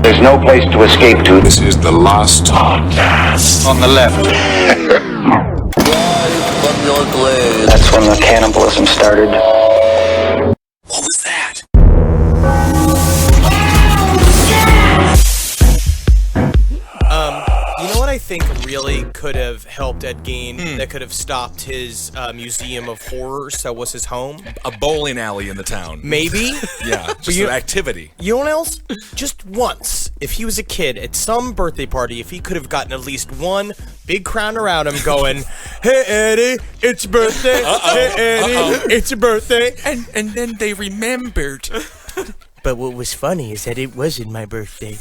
There's no place to escape to. This is the last podcast. On the left. That's when the cannibalism started. What was that? You know what I think really could have helped Ed Gein, that could have stopped his museum of horrors that was his home? A bowling alley in the town. Maybe. Yeah, just an activity. You know what else? Just once, if he was a kid at some birthday party, if he could have gotten at least one big crowd around him going, "Hey Eddie, it's your birthday. Hey Eddie, it's your birthday." And then they remembered. But what was funny is that it wasn't my birthday.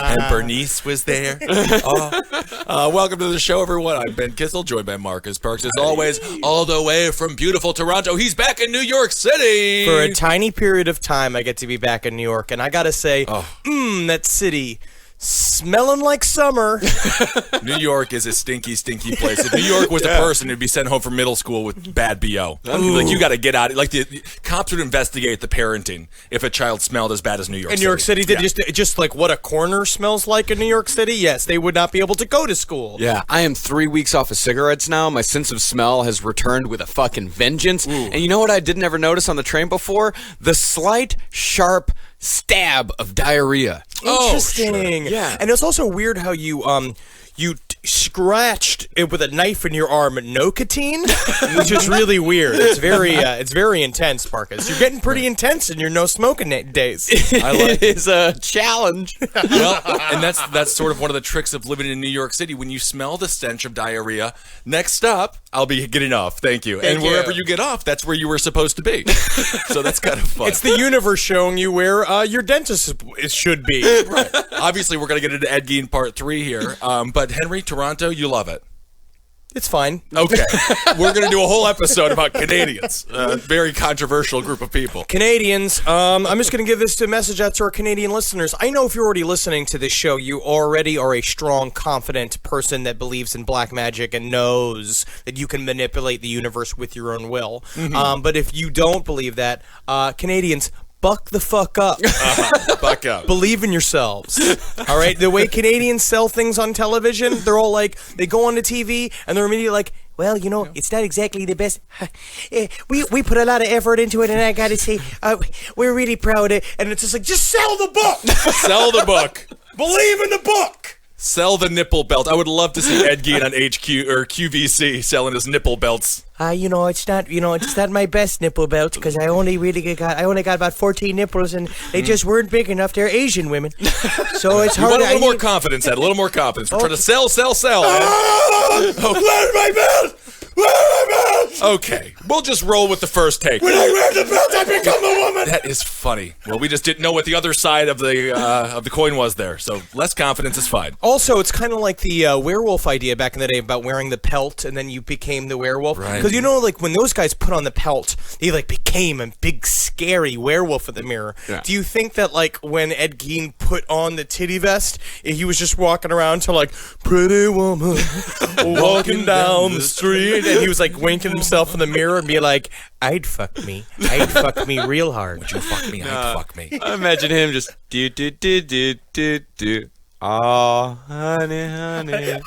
And Bernice was there. Welcome to the show, everyone. I'm Ben Kissel, joined by Marcus Parks. As always, all the way from beautiful Toronto, he's back in New York City. For a tiny period of time, I get to be back in New York. And I got to say, that city... smelling like summer. New York is a stinky, stinky place. If New York was a person, it'd be sent home from middle school with bad BO. Like, you got to get out. Like, the cops would investigate the parenting if a child smelled as bad as New York City. In New York City, just like what a corner smells like in New York City, yes, they would not be able to go to school. Yeah, I am 3 weeks off of cigarettes now. My sense of smell has returned with a fucking vengeance. Ooh. And you know what I didn't ever notice on the train before? The slight, sharp stab of diarrhea. Interesting. Sure. Yeah. And it's also weird how you scratched it with a knife in your arm, nicotine, which is really weird. It's very intense, Marcus. You're getting pretty intense in your no smoking days. I like it. It's a challenge. Well, and that's sort of one of the tricks of living in New York City. When you smell the stench of diarrhea, next up, I'll be getting off. Thank you. And wherever you get off, that's where you were supposed to be. So that's kind of fun. It's the universe showing you where your dentist should be. Right. Obviously, we're going to get into Ed Gein Part 3 here. But Henry, Toronto, you love it. It's fine. Okay. We're going to do a whole episode about Canadians. A very controversial group of people. Canadians, I'm just going to give this message out to our Canadian listeners. I know if you're already listening to this show, you already are a strong, confident person that believes in black magic and knows that you can manipulate the universe with your own will. Mm-hmm. But if you don't believe that, Canadians, buck the fuck up. Buck up. Believe in yourselves. All right? The way Canadians sell things on television, they're all like, they go on the TV and they're immediately like, well, you know, it's not exactly the best. We put a lot of effort into it, and I got to say, we're really proud of it. And it's just like, just sell the book. Sell the book. Believe in the book. Sell the nipple belt. I would love to see Ed Gein on HQ or QVC selling his nipple belts. It's not my best nipple belt because I only got about 14 nipples and they just weren't big enough. They're Asian women, so it's hard. You want a little more confidence, Ed. A little more confidence. We're trying to sell. Where's my belt? Okay, we'll just roll with the first take. When I wear the belt, I become a woman. That is funny. Well, we just didn't know what the other side of the coin was there, so less confidence is fine. Also, it's kind of like the werewolf idea back in the day about wearing the pelt and then you became the werewolf. Right. Because you know, like when those guys put on the pelt, they like became a big scary werewolf in the mirror. Yeah. Do you think that like when Ed Gein put on the titty vest, he was just walking around to like pretty woman walking down the street, and he was like winking himself in the mirror and be like, I'd fuck me real hard. Would you fuck me? I'd fuck me. I imagine him just do. Oh, honey,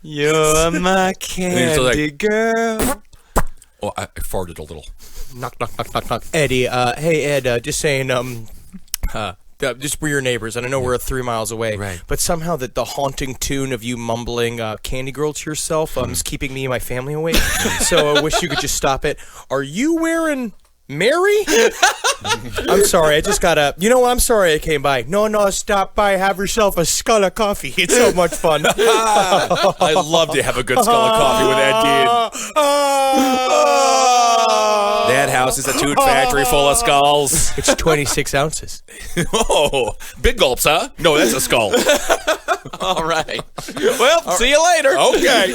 you're my candy girl. Oh, I farted a little. Knock. Eddie, hey Ed, just saying, just we're your neighbors, and I know we're 3 miles away, right. But somehow the haunting tune of you mumbling Candy Girl to yourself is keeping me and my family awake. So I wish you could just stop it. Are you wearing Mary? I'm sorry, I just got you know what, I'm sorry I came by. No, stop by, have yourself a skull of coffee. It's so much fun. I love to have a good skull of coffee with Ed Gein. That house is a toot factory full of skulls. It's 26 ounces. Oh, big gulps, huh? No, that's a skull. All right. Well, see you later. Okay.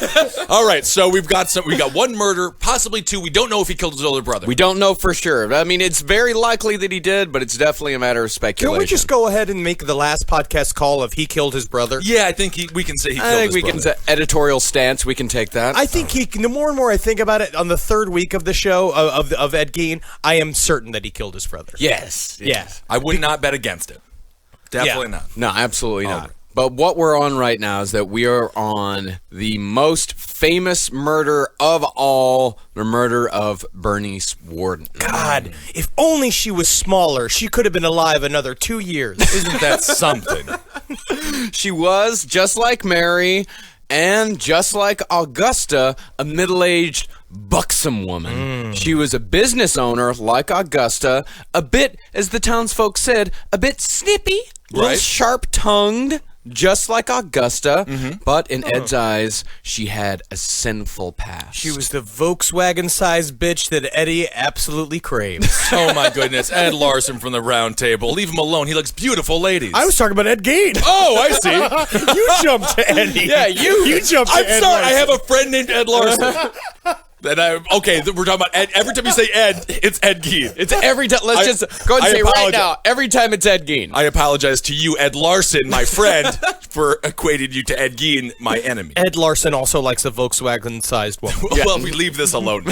All right. So we got one murder, possibly two. We don't know if he killed his older brother. We don't know for sure. I mean, it's very likely that he did, but it's definitely a matter of speculation. Can we just go ahead and make the last podcast call of he killed his brother? Yeah, I think we can say he killed I his think we brother. can editorial stance. We can take that. I think the more and more I think about it, on the third week of the show of Ed Gein, I am certain that he killed his brother. Yes. Yeah. I would not bet against it. Definitely Yeah. not. No, absolutely not. right. But what we're on right now is that we are on the most famous murder of all, the murder of Bernice Worden. God, if only she was smaller, she could have been alive another 2 years. Isn't that something? She was, just like Mary and just like Augusta, a middle-aged, buxom woman. She was a business owner like Augusta, a bit, as the townsfolk said, a bit snippy, a little Right. sharp-tongued, just like Augusta, but in Ed's eyes, she had a sinful past. She was the Volkswagen-sized bitch that Eddie absolutely craves. Oh my goodness, Ed Larson from the Round Table. Leave him alone. He likes beautiful ladies. I was talking about Ed Gein. Oh, I see. You jumped to Eddie. Yeah, you jumped to I'm Ed sorry. Larson. I have a friend named Ed Larson. Okay, we're talking about Ed. Every time you say Ed, it's Ed Gein. It's every time. Let's just go ahead and say right now. Every time it's Ed Gein. I apologize to you, Ed Larson, my friend, for equating you to Ed Gein, my enemy. Ed Larson also likes a Volkswagen-sized woman. Well, we leave this alone.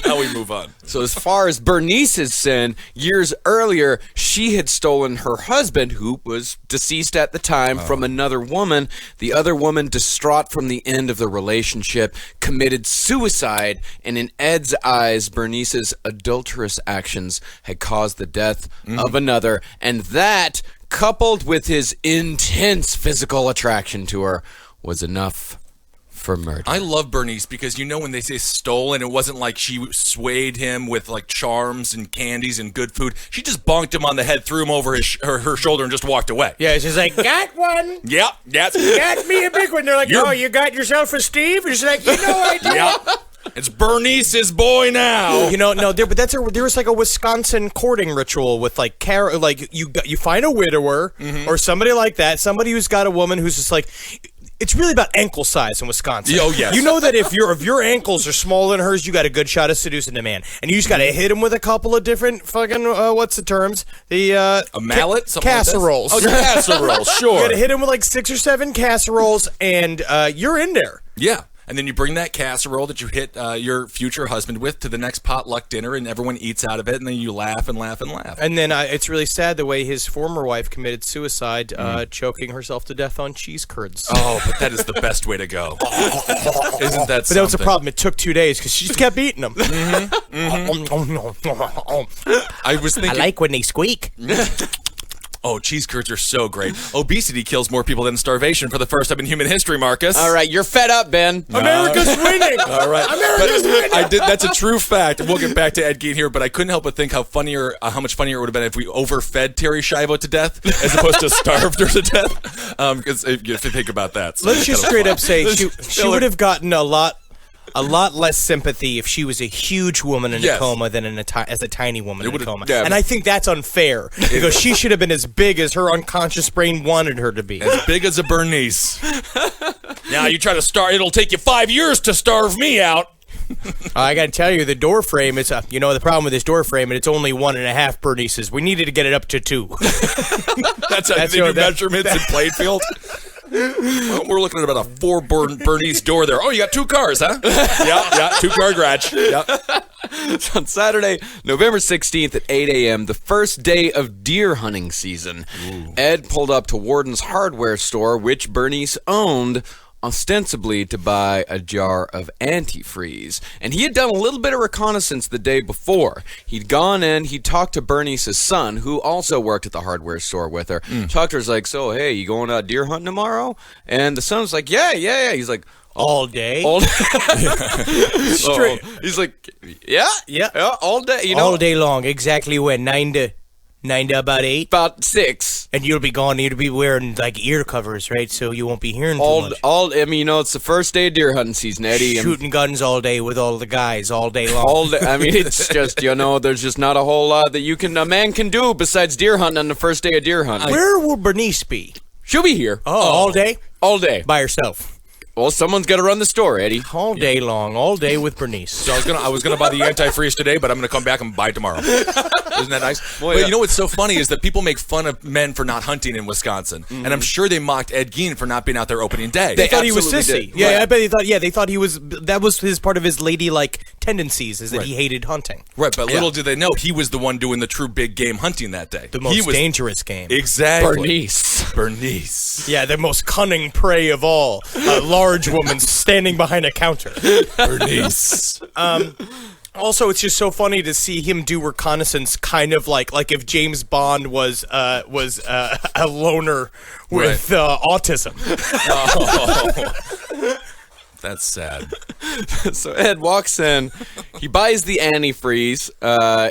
Now we move on. So as far as Bernice's sin, years earlier, she had stolen her husband, who was deceased at the time, from another woman. The other woman, distraught from the end of the relationship, committed suicide. And in Ed's eyes, Bernice's adulterous actions had caused the death of another. And that, coupled with his intense physical attraction to her, was enough for murder. I love Bernice because when they say stolen, it wasn't like she swayed him with like charms and candies and good food. She just bonked him on the head, threw him over her shoulder, and just walked away. Yeah, she's like, got one. Yep, that's Got me a big one. They're like, oh, you got yourself a Steve? And she's like, I did. Yep. It's Bernice's boy now. No, there was like a Wisconsin courting ritual with like you find a widower or somebody like that, somebody who's got a woman who's just like. It's really about ankle size in Wisconsin. Oh, yes. You know that if your ankles are smaller than hers, you got a good shot of seducing a man, and you just got to hit him with a couple of different fucking what's the terms? A mallet, something casseroles. Like this? Oh, casseroles, sure. You got to hit him with like 6 or 7 casseroles, and you're in there. Yeah. And then you bring that casserole that you hit your future husband with to the next potluck dinner, and everyone eats out of it, and then you laugh and laugh and laugh. And then it's really sad the way his former wife committed suicide, choking herself to death on cheese curds. Oh, but that is the best way to go. Isn't that But something? that was a problem. It took 2 days because she just kept eating them. I was thinking, I like when they squeak. oh, cheese curds are so great. Obesity kills more people than starvation for the first time in human history, Marcus. All right, you're fed up, Ben. America's winning. All right. America's winning. That's a true fact. We'll get back to Ed Gein here, but I couldn't help but think how much funnier it would have been if we overfed Terry Schiavo to death as opposed to starved her to death. Because if you think about that. So Let's it's just kinda straight fun. up say she would have gotten a lot less sympathy if she was a huge woman in a coma than as a tiny woman in a coma. yeah. And I think that's unfair because she should have been as big as her unconscious brain wanted her to be. As big as a Bernice. Now you try to starve. It'll take you 5 years to starve me out. I got to tell you, the door frame is the problem with this door frame, and it's only 1.5 Bernices. We needed to get it up to 2. That's how they do measurements in Plainfield. Well, we're looking at about a 4 Bernice door there. Oh, you got 2 cars, huh? yeah, 2-car garage. Yep. On Saturday, November 16th at 8 a.m., the first day of deer hunting season, Ed pulled up to Warden's hardware store, which Bernice owned, ostensibly to buy a jar of antifreeze. And he had done a little bit of reconnaissance the day before. He'd gone in, he'd talked to Bernice's son, who also worked at the hardware store with her. Talked to her, like, so, hey, you going out deer hunting tomorrow? And the son's like, yeah. He's like, All day? straight. He's like, yeah, all day. All day long. Exactly when? 9 to about 8? About 6. And you'll be gone. You'll be wearing like ear covers, right? So you won't be hearing too much. I mean, it's the first day of deer hunting season, Eddie. and Shooting guns all day with all the guys all day long. all day, I mean, it's just, there's just not a whole lot that a man can do besides deer hunting on the first day of deer hunting. Where will Bernice be? She'll be here. Oh, all day? All day. By herself. Well, someone's got to run the store, Eddie. All day long, all day with Bernice. So I was gonna buy the antifreeze today, but I'm gonna come back and buy it tomorrow. Isn't that nice? But you know what's so funny is that people make fun of men for not hunting in Wisconsin, and I'm sure they mocked Ed Gein for not being out there opening day. They thought he was absolutely sissy. did. Yeah, Right. I bet they thought. Yeah, they thought he was. That was his part of his ladylike tendencies, is that he hated hunting. Right, but little did they know he was the one doing the true big game hunting that day. The most he was dangerous game. Exactly. Bernice. Yeah, the most cunning prey of all. A large woman standing behind a counter. Bernice. Also, it's just so funny to see him do reconnaissance, kind of like if James Bond was a loner with autism. That's sad. So Ed walks in. He buys the antifreeze.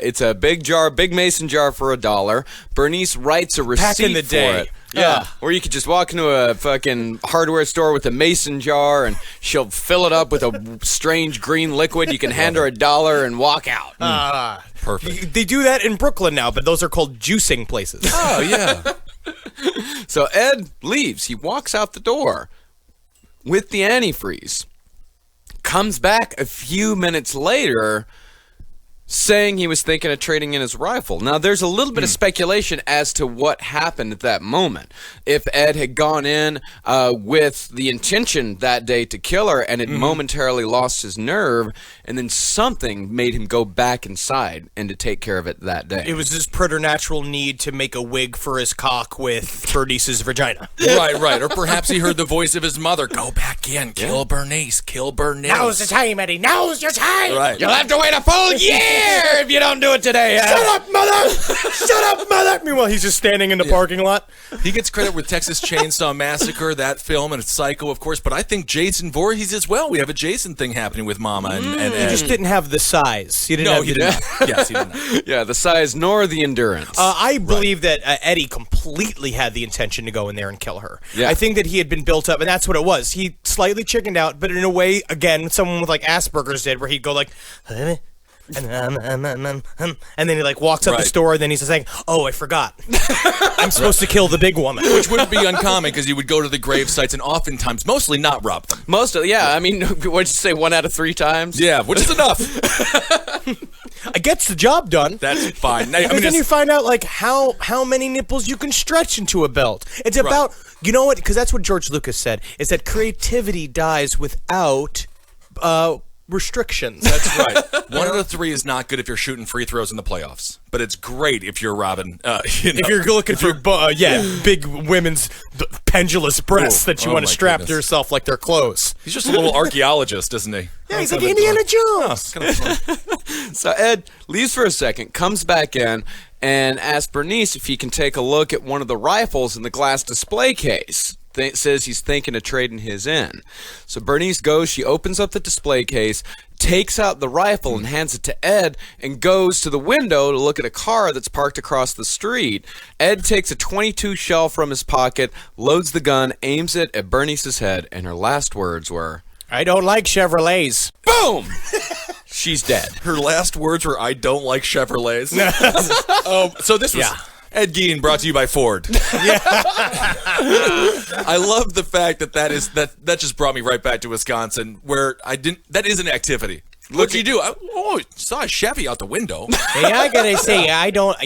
It's a big mason jar for $1. Bernice writes a receipt Back in the day. for it. Yeah. Or you could just walk into a fucking hardware store with a mason jar and she'll fill it up with a strange green liquid. You can hand her $1 and walk out. Perfect. They do that in Brooklyn now, but those are called juicing places. Oh, yeah. So Ed leaves. He walks out the door with the antifreeze. Comes back a few minutes later saying he was thinking of trading in his rifle. Now, there's a little bit of speculation as to what happened at that moment. If Ed had gone in with the intention that day to kill her and had momentarily lost his nerve, and then something made him go back inside and to take care of it that day. It was his preternatural need to make a wig for his cock with Bernice's vagina. Right. Or perhaps he heard the voice of his mother. Go back in. Kill Bernice. Kill Bernice. Now's the time, Eddie. Now's your time. Right. You'll have to wait a full year if you don't do it today. Shut up, mother! Shut up, mother! Meanwhile, he's just standing in the parking lot. He gets credit with Texas Chainsaw Massacre, that film, and Psycho, of course, but I think Jason Voorhees as well. We have a Jason thing happening with Mama and He Ed. just didn't have the size. He didn't No, have he the didn't. Yes, he didn't. Yeah, the size nor the endurance. I believe that Eddie completely had the intention to go in there and kill her. Yeah. I think that he had been built up, and that's what it was. He slightly chickened out, but in a way, again, someone with like Asperger's did, where he'd go like, and then he like walks up the Right. store, and then he's saying, "Oh, I forgot. I'm supposed to kill the big woman." Which wouldn't be uncommon because you would go to the grave sites and oftentimes, mostly not rob them. Most of, I mean, what'd you say, 1 out of 3 times? Yeah, which is enough. It gets the job done. That's fine. I Because mean, then you it's, find out like how many nipples you can stretch into a belt. It's about you know what? Because that's what George Lucas said, is that creativity dies without restrictions. that's right. 1 out of 3 is not good if you're shooting free throws in the playoffs, but it's great if you're robbing. If you're looking for big women's pendulous breasts that you Oh want to my strap goodness. to yourself like they're clothes. He's just a little archaeologist, isn't he? Yeah, he's like Indiana Jones. Kind of fun. So Ed leaves for a second, comes back in, and asks Bernice if he can take a look at one of the rifles in the glass display case. Says he's thinking of trading his in. So Bernice goes, she opens up the display case, takes out the rifle and hands it to Ed, and goes to the window to look at a car that's parked across the street. Ed takes a .22 shell from his pocket, loads the gun, aims it at Bernice's head, and her last words were, I don't like Chevrolets. boom! She's dead. Her last words were, "I don't like Chevrolets." So this was Ed Gein, brought to you by Ford. I love the fact that just brought me right back to Wisconsin, where that is an activity. What do you do? I saw a Chevy out the window. Hey, I gotta say, I don't.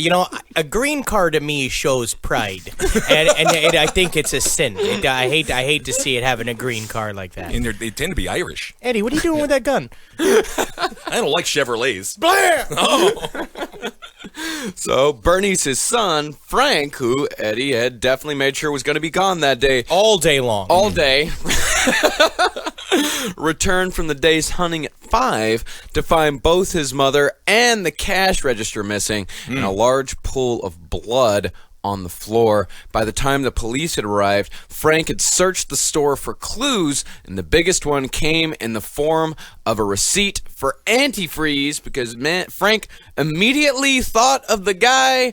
A green car to me shows pride, and I think it's a sin. I hate to see it having a green car like that. And they tend to be Irish. Eddie, what are you doing with that gun? I don't like Chevrolets. Blam! So Bernice's son, Frank, who Eddie had definitely made sure was going to be gone that day, All day long. all day, returned from the day's hunting at 5 to find both his mother and the cash register missing and a large pool of blood on the floor. By the time the police had arrived, Frank had searched the store for clues, and the biggest one came in the form of a receipt for antifreeze because Frank immediately thought of the guy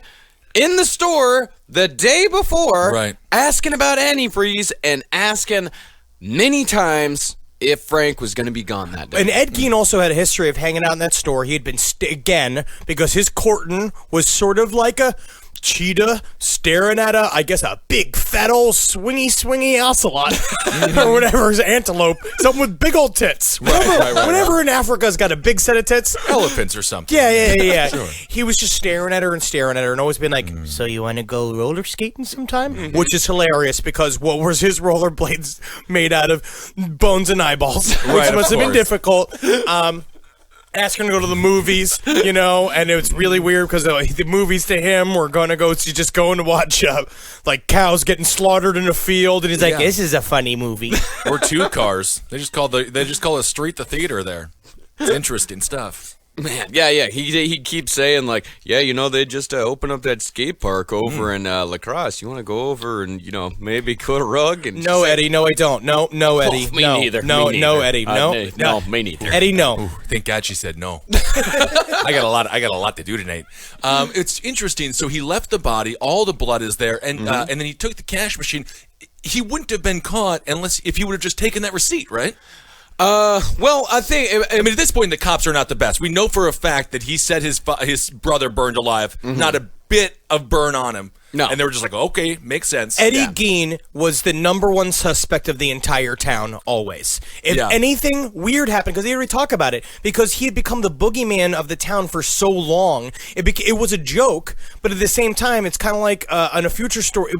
in the store the day before, Right. asking about antifreeze and asking many times if Frank was going to be gone that day. And Ed Gein also had a history of hanging out in that store. He had been, again, because his courting was sort of like a cheetah staring at I guess a big fat old swingy ocelot or whatever, antelope, something with big old tits. Whatever in Africa's got a big set of tits. Elephants or something. Yeah. Sure. He was just staring at her and always been like, so you want to go roller skating sometime? Which is hilarious because what was his rollerblades made out of? Bones and eyeballs. Which must have been difficult. Asking to go to the movies, and it's really weird because the movies to him were going to go, so just going to watch like cows getting slaughtered in a field, and he's like, this is a funny movie. Or two cars. They just call a street the theater there. It's interesting stuff. Man, yeah. He keeps saying like, they just opened up that skate park over in La Crosse. You want to go over and maybe cut a rug? And no, Eddie, no, I don't. No, Eddie, me neither. No, Eddie, no, me neither. Eddie, no. Ooh, thank God she said no. I got a lot to do tonight. It's interesting. So he left the body. All the blood is there, and then he took the cash machine. He wouldn't have been caught if he would have just taken that receipt, right? Well, I think. I mean, at this point, the cops are not the best. We know for a fact that he said his brother burned alive. Not a bit of burn on him. No. And they were just like, okay, makes sense. Eddie Gein was the number one suspect of the entire town, always. If anything weird happened, because they already talk about it, because he had become the boogeyman of the town for so long, it was a joke, but at the same time, it's kind of like on a future story.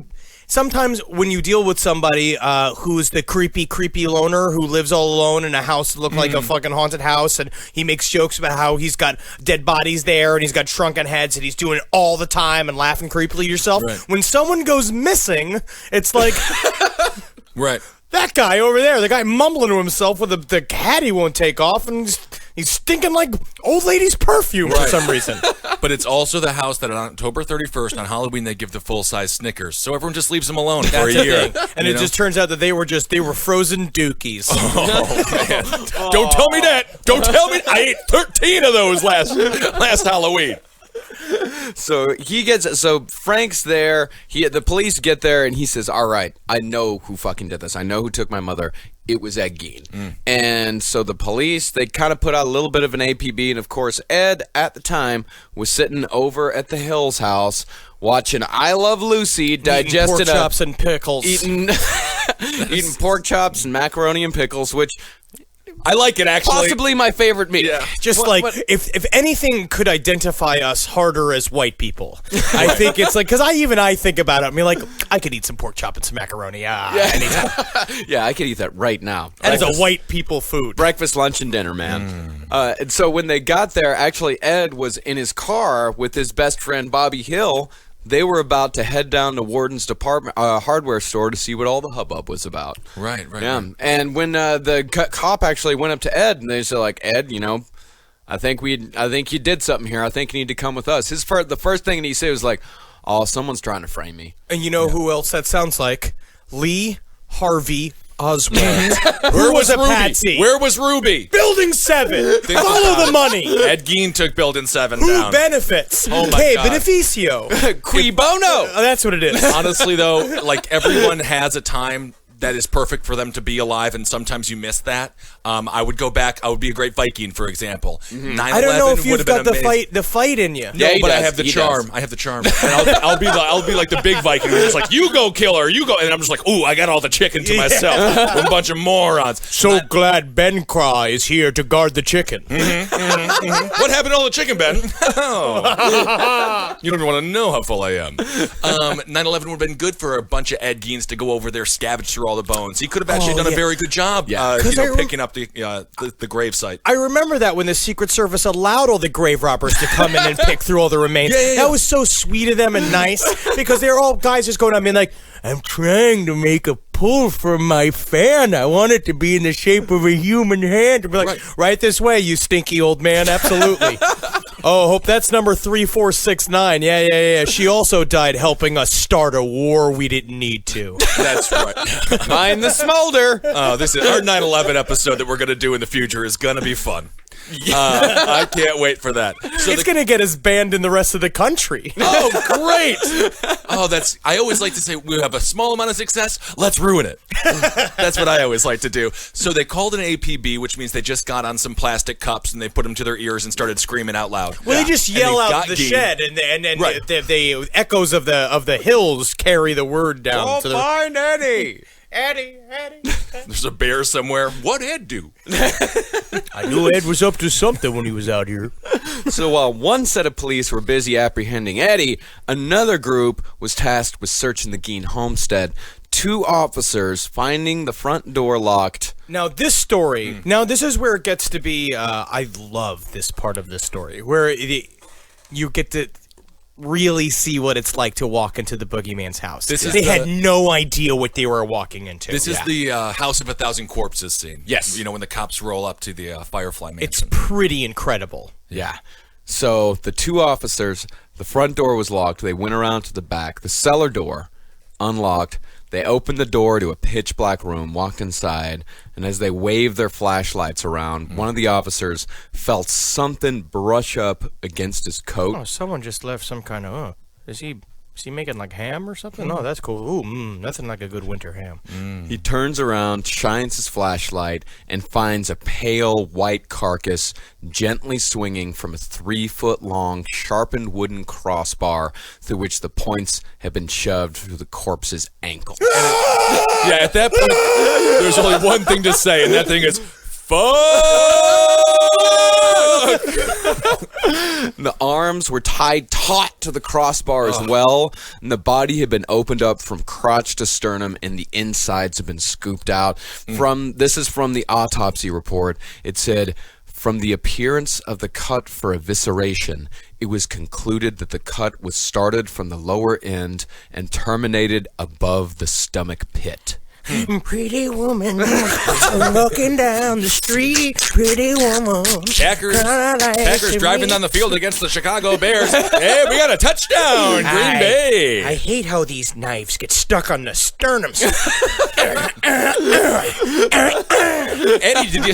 Sometimes when you deal with somebody who's the creepy loner who lives all alone in a house that looks like a fucking haunted house, and he makes jokes about how he's got dead bodies there and he's got shrunken heads and he's doing it all the time and laughing creepily to yourself. Right. When someone goes missing, it's like... Right. That guy over there, the guy mumbling to himself with the hat he won't take off, and he's stinking like old lady's perfume for some reason. But it's also the house that on October 31st, on Halloween, they give the full-size Snickers. So everyone just leaves them alone for a year. And it just turns out that they were frozen dookies. Oh, man. Don't tell me that. Don't tell me. I ate 13 of those last Halloween. So Frank's there. The police get there, and he says, "All right, I know who fucking did this. I know who took my mother. It was Ed Gein." And so the police, they kind of put out a little bit of an APB, and of course, Ed at the time was sitting over at the Hills house watching I Love Lucy, digesting pork chops and pickles, eating pork chops and macaroni and pickles, which. I like it, actually. Possibly my favorite meat. Yeah. Just if anything could identify us harder as white people, I think it's like, because I think about it. I mean, like, I could eat some pork chop and some macaroni anytime. Yeah, I could eat that right now. That is a white people food. Breakfast, lunch, and dinner, man. And so when they got there, actually, Ed was in his car with his best friend, Bobby Hill. They were about to head down to Warden's department hardware store to see what all the hubbub was about. Right. Yeah. And when the cop actually went up to Ed, and they said, like, Ed, I think you did something here. I think you need to come with us. The first thing he said was like, "Oh, someone's trying to frame me." And you know who else that sounds like? Lee Harvey Oswald. Where was Ruby? Patsy? Where was Ruby? Building 7. Follow the money. Ed Gein took Building 7 Who down. benefits? Oh my Hey, God. beneficio. Qui bono. Oh, that's what it is. Honestly, though, like, everyone has a time that is perfect for them to be alive, and sometimes you miss that. I would go back. I would be a great Viking, for example. 9/11 I don't know if you've would have been got amazing. the fight in you. No, Yeah, he but I does. have the He charm. does. I have the charm. And I'll be like the big Viking. Who's just like, you go kill her, you go, and I'm just like, ooh, I got all the chicken to myself. We're a bunch of morons. So glad Ben Craw is here to guard the chicken. What happened to all the chicken, Ben? Oh. You don't even want to know how full I am. 9/11 would have been good for a bunch of Ed Geins to go over there, scavenge through all the bones. He could have actually done a very good job, picking up the grave site. I remember that when the Secret Service allowed all the grave robbers to come in and pick through all the remains. That was so sweet of them and nice, because they're all guys just going, I mean, like, I'm trying to make a pull from my fan. I want it to be in the shape of a human hand. To be like, right this way, you stinky old man. Absolutely. Oh, hope that's number 3469. Yeah. She also died helping us start a war we didn't need to. That's right. Mind the smolder. This is our 9/11 episode that we're going to do in the future is going to be fun. I can't wait for that. So It's going to get us banned in the rest of the country. Oh, great! Oh, I always like to say, we have a small amount of success, let's ruin it. That's what I always like to do. So they called an APB, which means they just got on some plastic cups and they put them to their ears and started screaming out loud. Well, they just yell out the shed, and Right. the echoes of the hills carry the word down. Go find Eddie. Eddie. There's a bear somewhere. What'd Ed do? I knew Ed was up to something when he was out here. So while one set of police were busy apprehending Eddie, another group was tasked with searching the Gein homestead. 2 officers finding the front door locked. Now, this story, this is where it gets to be, I love this part of the story, where you get to really see what it's like to walk into the boogeyman's house. They had no idea what they were walking into. This is the House of 1,000 Corpses scene. Yes. You know, when the cops roll up to the Firefly Mansion. It's pretty incredible. Yeah. So the 2 officers, the front door was locked. They went around to the back. The cellar door, unlocked. They opened the door to a pitch black room, walked inside, and as they waved their flashlights around, one of the officers felt something brush up against his coat. Oh, someone just left some kind of, is he making like ham or something? Oh, that's cool. Ooh, nothing like a good winter ham. He turns around, shines his flashlight, and finds a pale white carcass gently swinging from a 3-foot-long sharpened wooden crossbar through which the points have been shoved through the corpse's ankle. Yeah, at that point, there's only one thing to say, and that thing is, fuck! The arms were tied taut to the crossbar as well, and the body had been opened up from crotch to sternum, and the insides had been scooped out. This is from the autopsy report. It said, from the appearance of the cut for evisceration, it was concluded that the cut was started from the lower end and terminated above the stomach pit. Pretty woman, walking down the street, pretty woman. Packers driving down the field against the Chicago Bears. Hey, we got a touchdown, Green Bay. I hate how these knives get stuck on the sternum. Eddie, did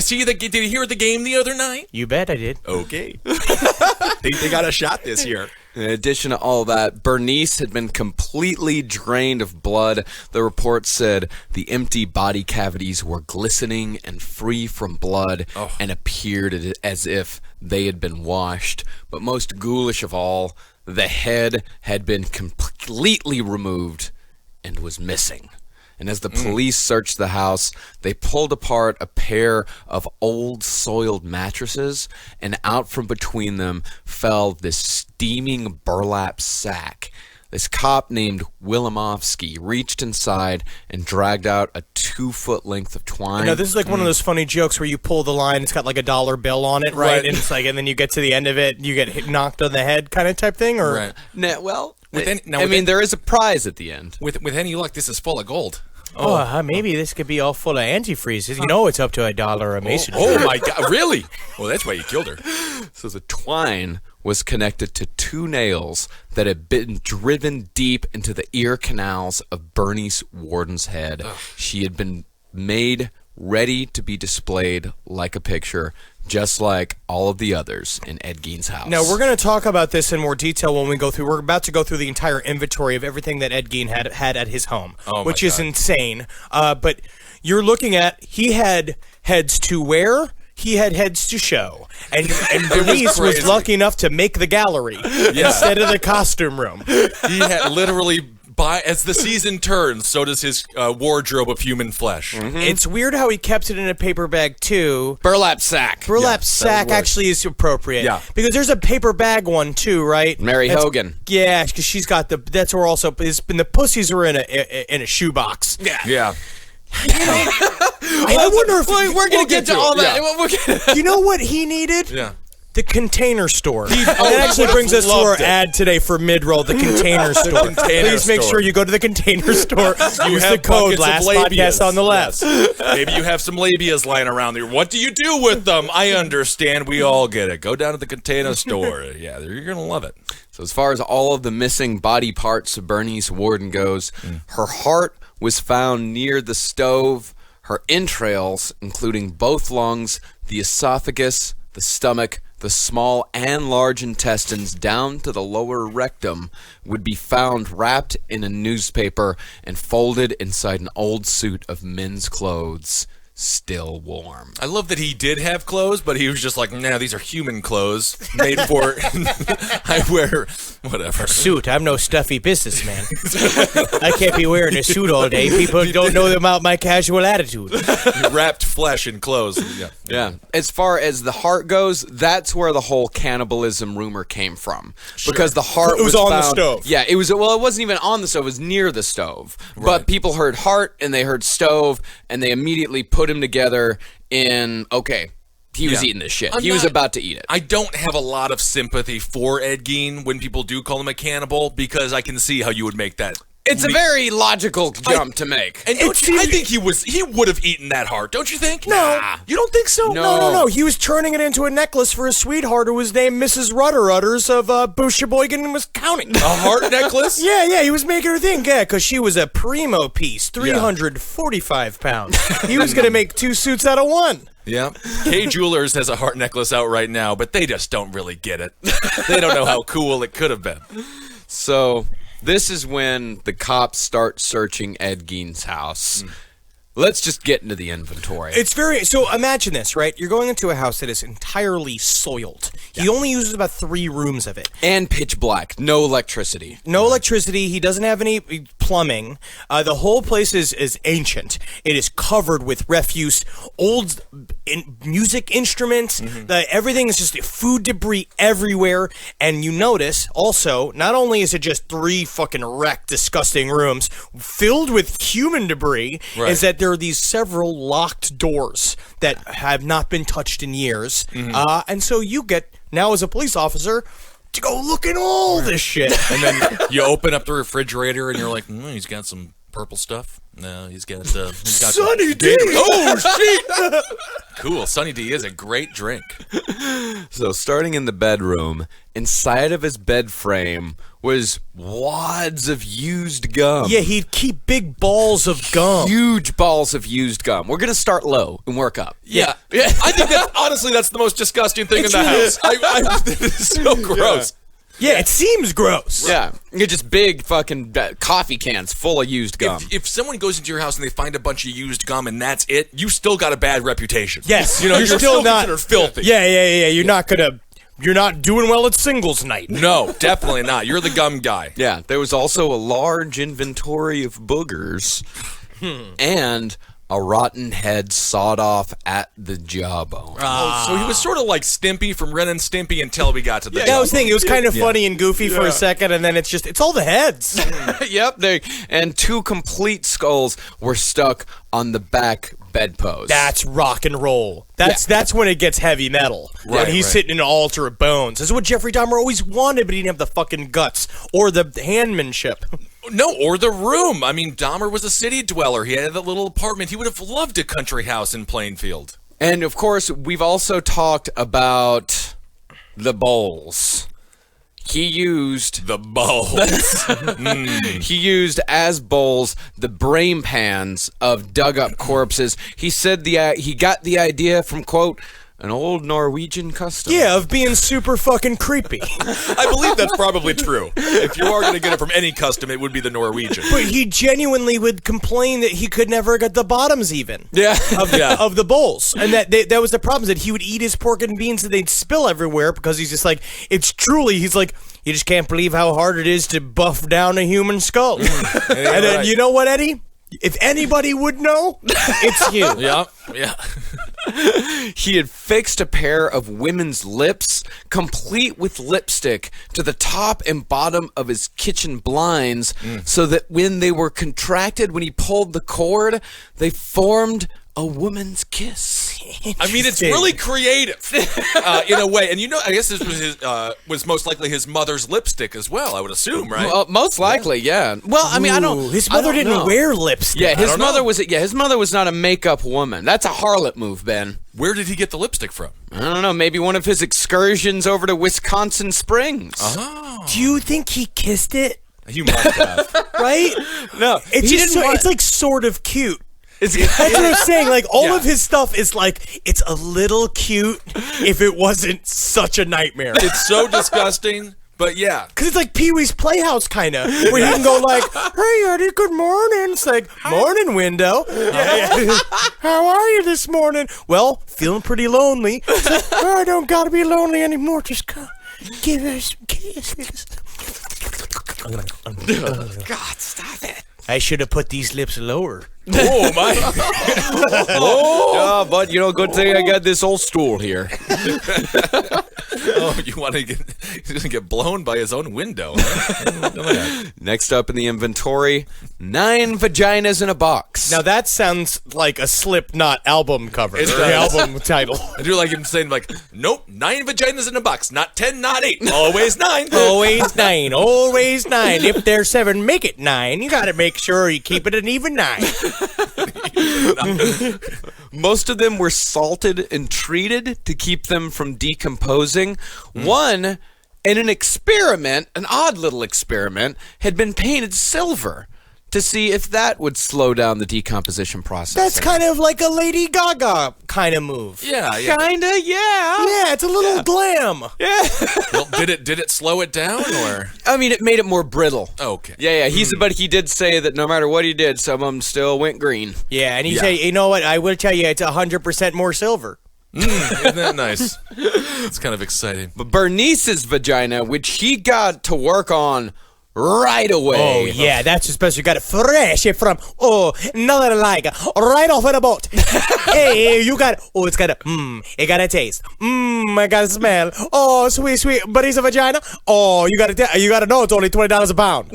you hear the game the other night? You bet I did. Okay. Think they got a shot this year. In addition to all that, Bernice had been completely drained of blood. The report said the empty body cavities were glistening and free from blood and appeared as if they had been washed. But most ghoulish of all, the head had been completely removed and was missing. And as the police searched the house, they pulled apart a pair of old soiled mattresses, and out from between them fell this steaming burlap sack. This cop named Wilimowski reached inside and dragged out a 2-foot length of twine. Now, this is like one of those funny jokes where you pull the line, it's got like a $1 bill on it, right? And it's like, and then you get to the end of it, you get knocked on the head kind of type thing, or? Right. There is a prize at the end. With any luck, this is full of gold. Maybe this could be all full of antifreeze. You know it's up to $1 a mason. Oh my God, really? Well, that's why you killed her. So the twine was connected to 2 nails that had been driven deep into the ear canals of Bernice Warden's head. She had been made ready to be displayed like a picture, just like all of the others in Ed Gein's house. Now, we're going to talk about this in more detail when we go through. We're about to go through the entire inventory of everything that Ed Gein had at his home, which is insane. But you're looking at, he had heads to wear, he had heads to show. And Bernice was lucky enough to make the gallery instead of the costume room. He had literally... as the season turns, so does his wardrobe of human flesh. It's weird how he kept it in a paper bag, too. Burlap sack. Burlap sack actually is appropriate. Yeah. Because there's a paper bag one, too, right? Mary Hogan. Yeah, because she's got that's where also, the pussies are in a shoebox. Yeah. I wonder if we're going to get to all that. You know what he needed? Yeah. The Container Store. That actually brings us to our ad today for mid-roll, the Container Store. Please make sure you go to the Container Store. Use the code last podcast on the left. Yes. Maybe you have some labias lying around there. What do you do with them? I understand. We all get it. Go down to the Container Store. Yeah, you're going to love it. So as far as all of the missing body parts of Bernice Warden goes, her heart was found near the stove. Her entrails, including both lungs, the esophagus, the stomach, the small and large intestines down to the lower rectum would be found wrapped in a newspaper and folded inside an old suit of men's clothes, still warm. I love that he did have clothes, but he was just like, nah, these are human clothes made for I wear whatever. Suit. I'm no stuffy businessman. I can't be wearing a suit all day. People don't know about my casual attitude. Wrapped flesh in clothes. Yeah. As far as the heart goes, that's where the whole cannibalism rumor came from. Because the heart It was on the found- stove. Yeah, it was. Well, it wasn't even on the stove. It was near the stove. But people heard heart and they heard stove, and they immediately put him together in, okay, he was eating this shit. He was about to eat it. I don't have a lot of sympathy for Ed Gein when people do call him a cannibal, because I can see how you would make that. It's a very logical jump to make. And I think he would have eaten that heart, don't you think? No. You don't think so? No. He was turning it into a necklace for his sweetheart who was named Mrs. Rudder-Udders of Boosheboygan and was counting. A heart necklace? Yeah, he was making her think, because she was a primo piece, 345 pounds. He was going to make 2 suits out of 1. Yeah. Kay Jewelers has a heart necklace out right now, but they just don't really get it. They don't know how cool it could have been. So this is when the cops start searching Ed Gein's house. Let's just get into the inventory. So imagine this, right? You're going into a house that is entirely soiled. He only uses about 3 rooms of it. And pitch black. No electricity. No electricity. He doesn't have any plumbing. The whole place is ancient. It is covered with refuse, old music instruments. Everything is just food debris everywhere. And you notice also, not only is it just 3 fucking wrecked, disgusting rooms filled with human debris, is that there are these several locked doors that have not been touched in years. And so you get, now as a police officer, to go look at all this shit. And then you open up the refrigerator and you're like, he's got some purple stuff. No, he's got Sunny D. Oh, shit. Cool. Sunny D is a great drink. So starting in the bedroom, inside of his bed frame was wads of used gum. Yeah, he'd keep big balls of gum. Huge balls of used gum. We're going to start low and work up. Yeah. I think that's the most disgusting thing in the house. It's so gross. Yeah, it seems gross. Yeah. You're just big fucking coffee cans full of used gum. If someone goes into your house and they find a bunch of used gum and that's it, you still got a bad reputation. Yes, you're still not considered filthy. Yeah. You're not doing well at singles night. No, definitely not. You're the gum guy. Yeah, there was also a large inventory of boogers and a rotten head sawed off at the jawbone. So he was sort of like Stimpy from Ren and Stimpy until we got to the That was the thing. It was kind of funny and goofy for a second, and then it's all the heads. Yep, and 2 complete skulls were stuck on the back bedpost. That's rock and roll. That's when it gets heavy metal. When he's sitting in an altar of bones. This is what Jeffrey Dahmer always wanted, but he didn't have the fucking guts or the handmanship. No, or the room. I mean, Dahmer was a city dweller. He had that little apartment. He would have loved a country house in Plainfield. And, of course, we've also talked about the bowls. He used the bowls. He used as bowls the brain pans of dug-up corpses. He said he got the idea from, quote, an old Norwegian custom. Yeah, of being super fucking creepy. I believe that's probably true. If you are going to get it from any custom, it would be the Norwegian. But he genuinely would complain that he could never get the bottoms even. Of the bowls. And that was the problem, that he would eat his pork and beans and they'd spill everywhere because he's just like, he's like, you just can't believe how hard it is to buff down a human skull. And then, you know what, Eddie? If anybody would know, it's you. Yeah. He had fixed a pair of women's lips, complete with lipstick, to the top and bottom of his kitchen blinds, so that when they were contracted, when he pulled the cord, they formed a woman's kiss. I mean, it's really creative in a way. And I guess this was was most likely his mother's lipstick as well, I would assume, right? Well, most likely, yeah. Well, I mean, His mother didn't wear lipstick. Yeah, his mother was not a makeup woman. That's a harlot move, Ben. Where did he get the lipstick from? I don't know. Maybe one of his excursions over to Wisconsin Springs. Oh. Do you think he kissed it? You must have. Right? No, It's like sort of cute. That's what I'm saying. Like, all of his stuff is like, it's a little cute if it wasn't such a nightmare. It's so disgusting, but yeah. Because it's like Pee-wee's Playhouse, kind of, where he can go like, hey, Eddie, good morning. It's like, morning, window. Yeah. How are you this morning? Well, feeling pretty lonely. It's like, oh, I don't got to be lonely anymore. Just come, give us some kisses. God, stop it. I should have put these lips lower. Oh, my. Oh, but good thing I got this old stool here. Oh, you want to get, he's going to get blown by his own window. Next up in the inventory, 9 vaginas in a box. Now that sounds like a Slipknot album cover. It Or does. album title. I do like him saying, like, nope, 9 vaginas in a box, not 10, not 8, always 9. Always 9. Always 9. If there's 7, make it 9. You got to make sure you keep it an even 9. Most of them were salted and treated to keep them from decomposing. One, in an experiment, an odd little experiment, had been painted silver to see if that would slow down the decomposition process. That's kind of like a Lady Gaga kind of move. Yeah. Kinda, yeah. Yeah, it's a little glam. Yeah. Well, did it slow it down, or? I mean, it made it more brittle. Okay. Yeah. But he did say that no matter what he did, some of them still went green. Yeah, and he said, you know what? I will tell you, it's 100% more silver. Isn't that nice? It's kind of exciting. But Bernice's vagina, which he got to work on right away. Oh, yeah, that's especially got it fresh from, nothing like, right off of the boat. Hey, you got, it's got a, it got a taste. I got a smell. Oh, sweet, but he's a vagina. Oh, you got to know it's only $20 a pound.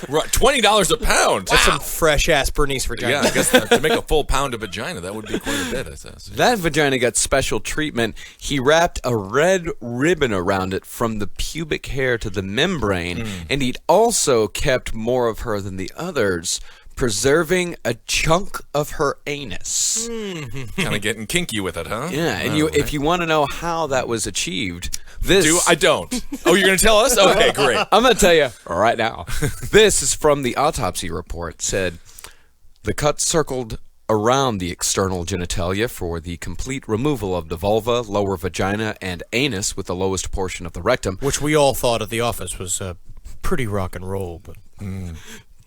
Right, $20 a pound. That's some fresh-ass Bernice vagina. Yeah, I guess to make a full pound of vagina, that would be quite a bit, I guess. That vagina got special treatment. He wrapped a red ribbon around it from the pubic hair to the membrane, and he'd also kept more of her than the others, preserving a chunk of her anus. Kind of getting kinky with it, huh? Yeah, and if you want to know how that was achieved, I don't. Oh, you're going to tell us? Okay, great. I'm going to tell you right now. This is from the autopsy report. It said, the cut circled around the external genitalia for the complete removal of the vulva, lower vagina, and anus with the lowest portion of the rectum. Which we all thought at the office was pretty rock and roll. But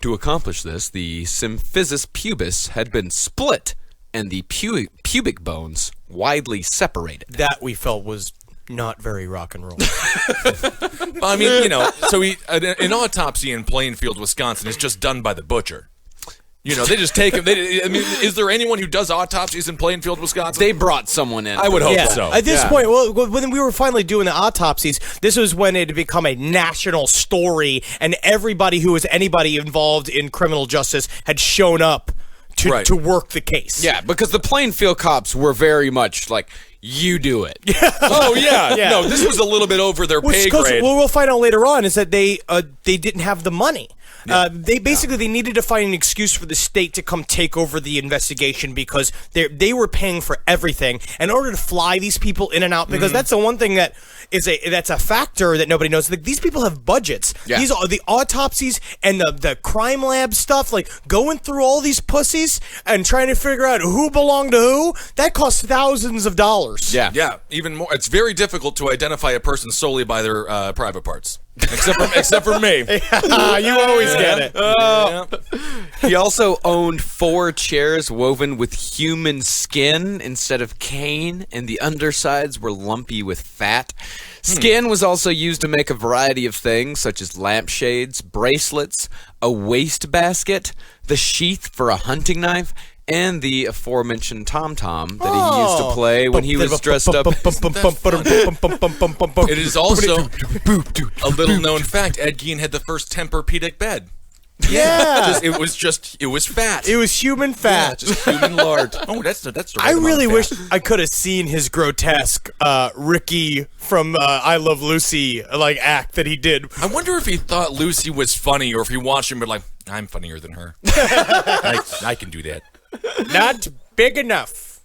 To accomplish this, the symphysis pubis had been split and the pubic bones widely separated. that we felt was not very rock and roll. I mean, so an autopsy in Plainfield, Wisconsin is just done by the butcher. They just take him. Is there anyone who does autopsies in Plainfield, Wisconsin? They brought someone in. I would hope so. At this point, when we were finally doing the autopsies, this was when it had become a national story, and everybody who was anybody involved in criminal justice had shown up to work the case. Yeah, because the Plainfield cops were very much like, you do it. Oh, yeah. Yeah. No, this was a little bit over their pay grade. What we'll find out later on is that they didn't have the money. They needed to find an excuse for the state to come take over the investigation because they were paying for everything in order to fly these people in and out. Because that's the one thing that's a factor that nobody knows. Like, these people have budgets. Yeah. These are the autopsies and the crime lab stuff. Like, going through all these pussies and trying to figure out who belonged to who. That costs thousands of dollars. Yeah. Yeah, even more. It's very difficult to identify a person solely by their private parts. Except for me. You always get it. Yeah. He also owned 4 chairs woven with human skin instead of cane, and the undersides were lumpy with fat. Skin was also used to make a variety of things, such as lampshades, bracelets, a wastebasket, the sheath for a hunting knife, and the aforementioned tom-tom that he used to play when he was dressed up. It is also a little known fact. Ed Gein had the first Tempur-Pedic bed. Yeah. It was fat. It was human fat. Yeah, just human lard. Oh, that's the right I amount really of wish fat. I could have seen his grotesque Ricky from I Love Lucy act that he did. I wonder if he thought Lucy was funny, or if he watched him, but like, I'm funnier than her. I can do that. Not big enough.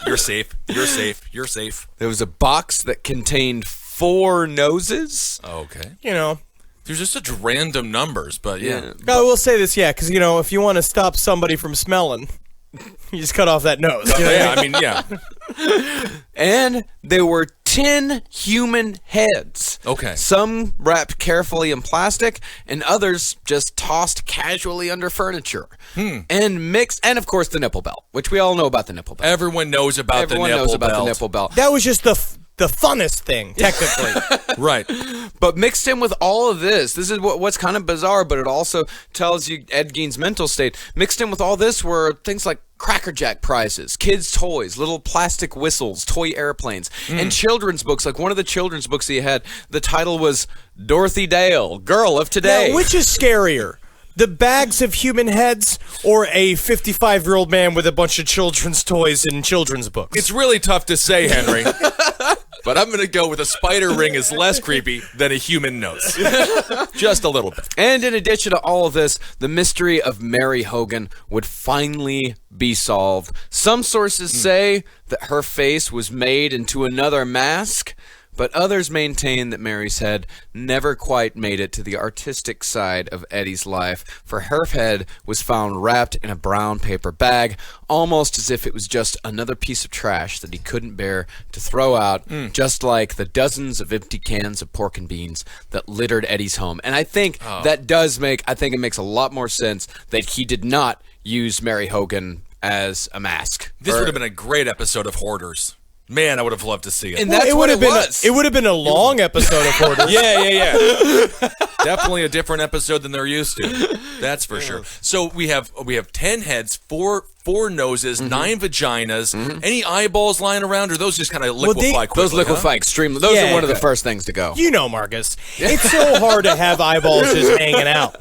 You're safe. You're safe. You're safe. There was a box that contained 4 noses. Okay. There's just such random numbers, but yeah. I will say this, because, if you want to stop somebody from smelling, you just cut off that nose. Yeah, I mean, yeah. And there were 10 human heads. Okay. Some wrapped carefully in plastic, and others just tossed casually under furniture. And mixed, and of course the nipple belt, which we all know about the nipple belt. Everyone knows about the nipple belt. That was just the funnest thing, technically. Right. But mixed in with all of this is what's kind of bizarre, but it also tells you Ed Gein's mental state. Mixed in with all this were things like Cracker Jack prizes, kids' toys, little plastic whistles, toy airplanes, and children's books. Like one of the children's books he had, the title was Dorothy Dale, Girl of Today. Now, which is scarier? The bags of human heads or a 55-year-old man with a bunch of children's toys and children's books? It's really tough to say, Henry. But I'm going to go with a spider ring is less creepy than a human nose. Just a little bit. And in addition to all of this, the mystery of Mary Hogan would finally be solved. Some sources say that her face was made into another mask, but others maintain that Mary's head never quite made it to the artistic side of Eddie's life, for her head was found wrapped in a brown paper bag, almost as if it was just another piece of trash that he couldn't bear to throw out, just like the dozens of empty cans of pork and beans that littered Eddie's home. And I think it makes a lot more sense that he did not use Mary Hogan as a mask. This would have been a great episode of Hoarders. Man, I would have loved to see it. And that's what it was. It would have been a long episode of Hoarders. Yeah. Definitely a different episode than they're used to. That's for sure. So we have 10 heads, four noses, 9 vaginas. Any eyeballs lying around, or those just kind of liquefy quickly? Those liquefy extremely. Those are one of the first things to go. Marcus, it's so hard to have eyeballs just hanging out.